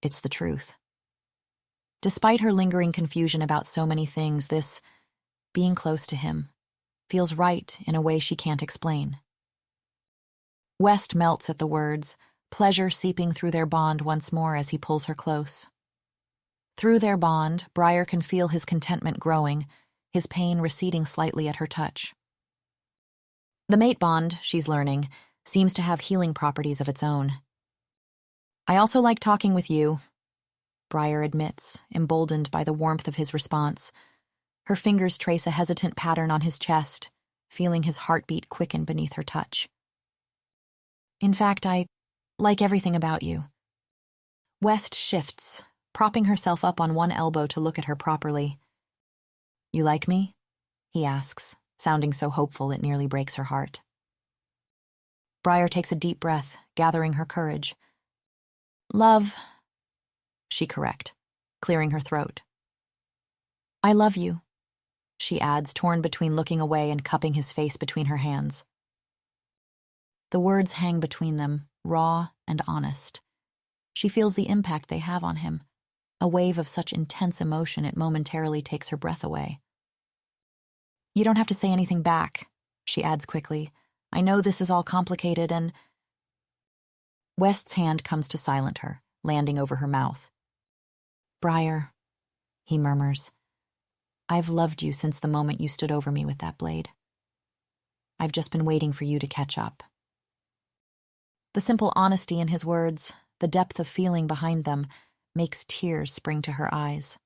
It's the truth. Despite her lingering confusion about so many things, this, being close to him, feels right in a way she can't explain. West melts at the words, pleasure seeping through their bond once more as he pulls her close. Through their bond, Briar can feel his contentment growing, his pain receding slightly at her touch. The mate bond, she's learning, seems to have healing properties of its own. I also like talking with you, Briar admits, emboldened by the warmth of his response. Her fingers trace a hesitant pattern on his chest, feeling his heartbeat quicken beneath her touch. In fact, I like everything about you. West shifts, propping herself up on one elbow to look at her properly. You like me? He asks, sounding so hopeful it nearly breaks her heart. Briar takes a deep breath, gathering her courage. Love, she correct, clearing her throat. I love you, she adds, torn between looking away and cupping his face between her hands. The words hang between them, raw and honest. She feels the impact they have on him, a wave of such intense emotion it momentarily takes her breath away. "You don't have to say anything back," she adds quickly. "I know this is all complicated and—" West's hand comes to silence her, landing over her mouth. "Briar," he murmurs, "I've loved you since the moment you stood over me with that blade. I've just been waiting for you to catch up." The simple honesty in his words, the depth of feeling behind them, makes tears spring to her eyes.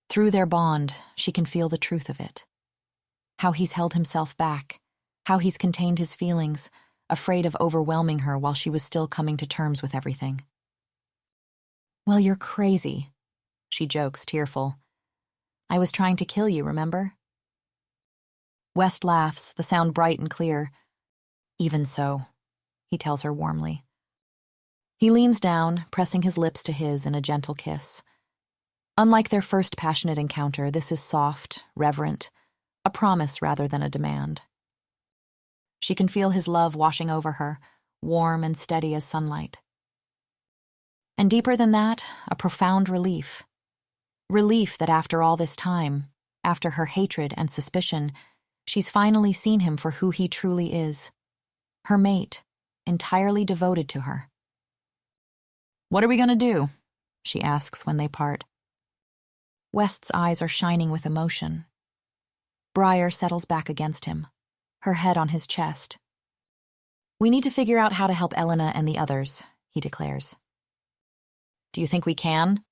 Through their bond, she can feel the truth of it. How he's held himself back, how he's contained his feelings, afraid of overwhelming her while she was still coming to terms with everything. "Well, you're crazy," she jokes, tearful. "I was trying to kill you, remember?" West laughs, the sound bright and clear. "Even so," he tells her warmly. He leans down, pressing his lips to his in a gentle kiss. Unlike their first passionate encounter, this is soft, reverent, a promise rather than a demand. She can feel his love washing over her, warm and steady as sunlight. And deeper than that, a profound relief. Relief that after all this time, after her hatred and suspicion, she's finally seen him for who he truly is. Her mate, entirely devoted to her. "What are we going to do?" she asks when they part. West's eyes are shining with emotion. Briar settles back against him, her head on his chest. "We need to figure out how to help Elena and the others," he declares. "Do you think we can?"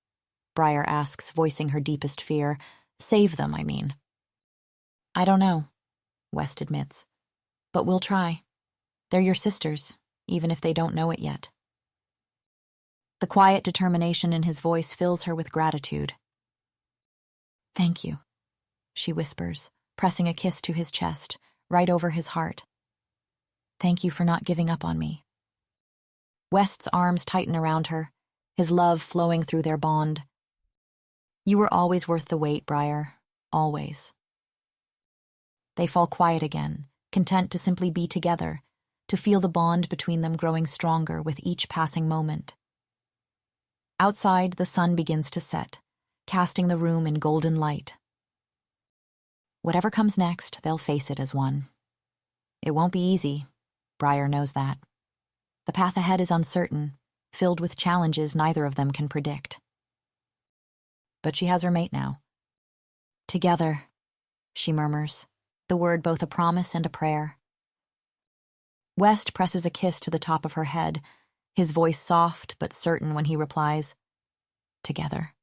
Briar asks, voicing her deepest fear. "Save them, I mean." "I don't know," West admits. "But we'll try. They're your sisters, even if they don't know it yet." The quiet determination in his voice fills her with gratitude. "Thank you," she whispers, pressing a kiss to his chest, right over his heart. "Thank you for not giving up on me." West's arms tighten around her, his love flowing through their bond. "You were always worth the wait, Briar. Always." They fall quiet again, content to simply be together, to feel the bond between them growing stronger with each passing moment. Outside, the sun begins to set, casting the room in golden light. Whatever comes next, they'll face it as one. It won't be easy. Briar knows that. The path ahead is uncertain, filled with challenges neither of them can predict. But she has her mate now. "Together," she murmurs, the word both a promise and a prayer. West presses a kiss to the top of her head, his voice soft but certain when he replies, "Together."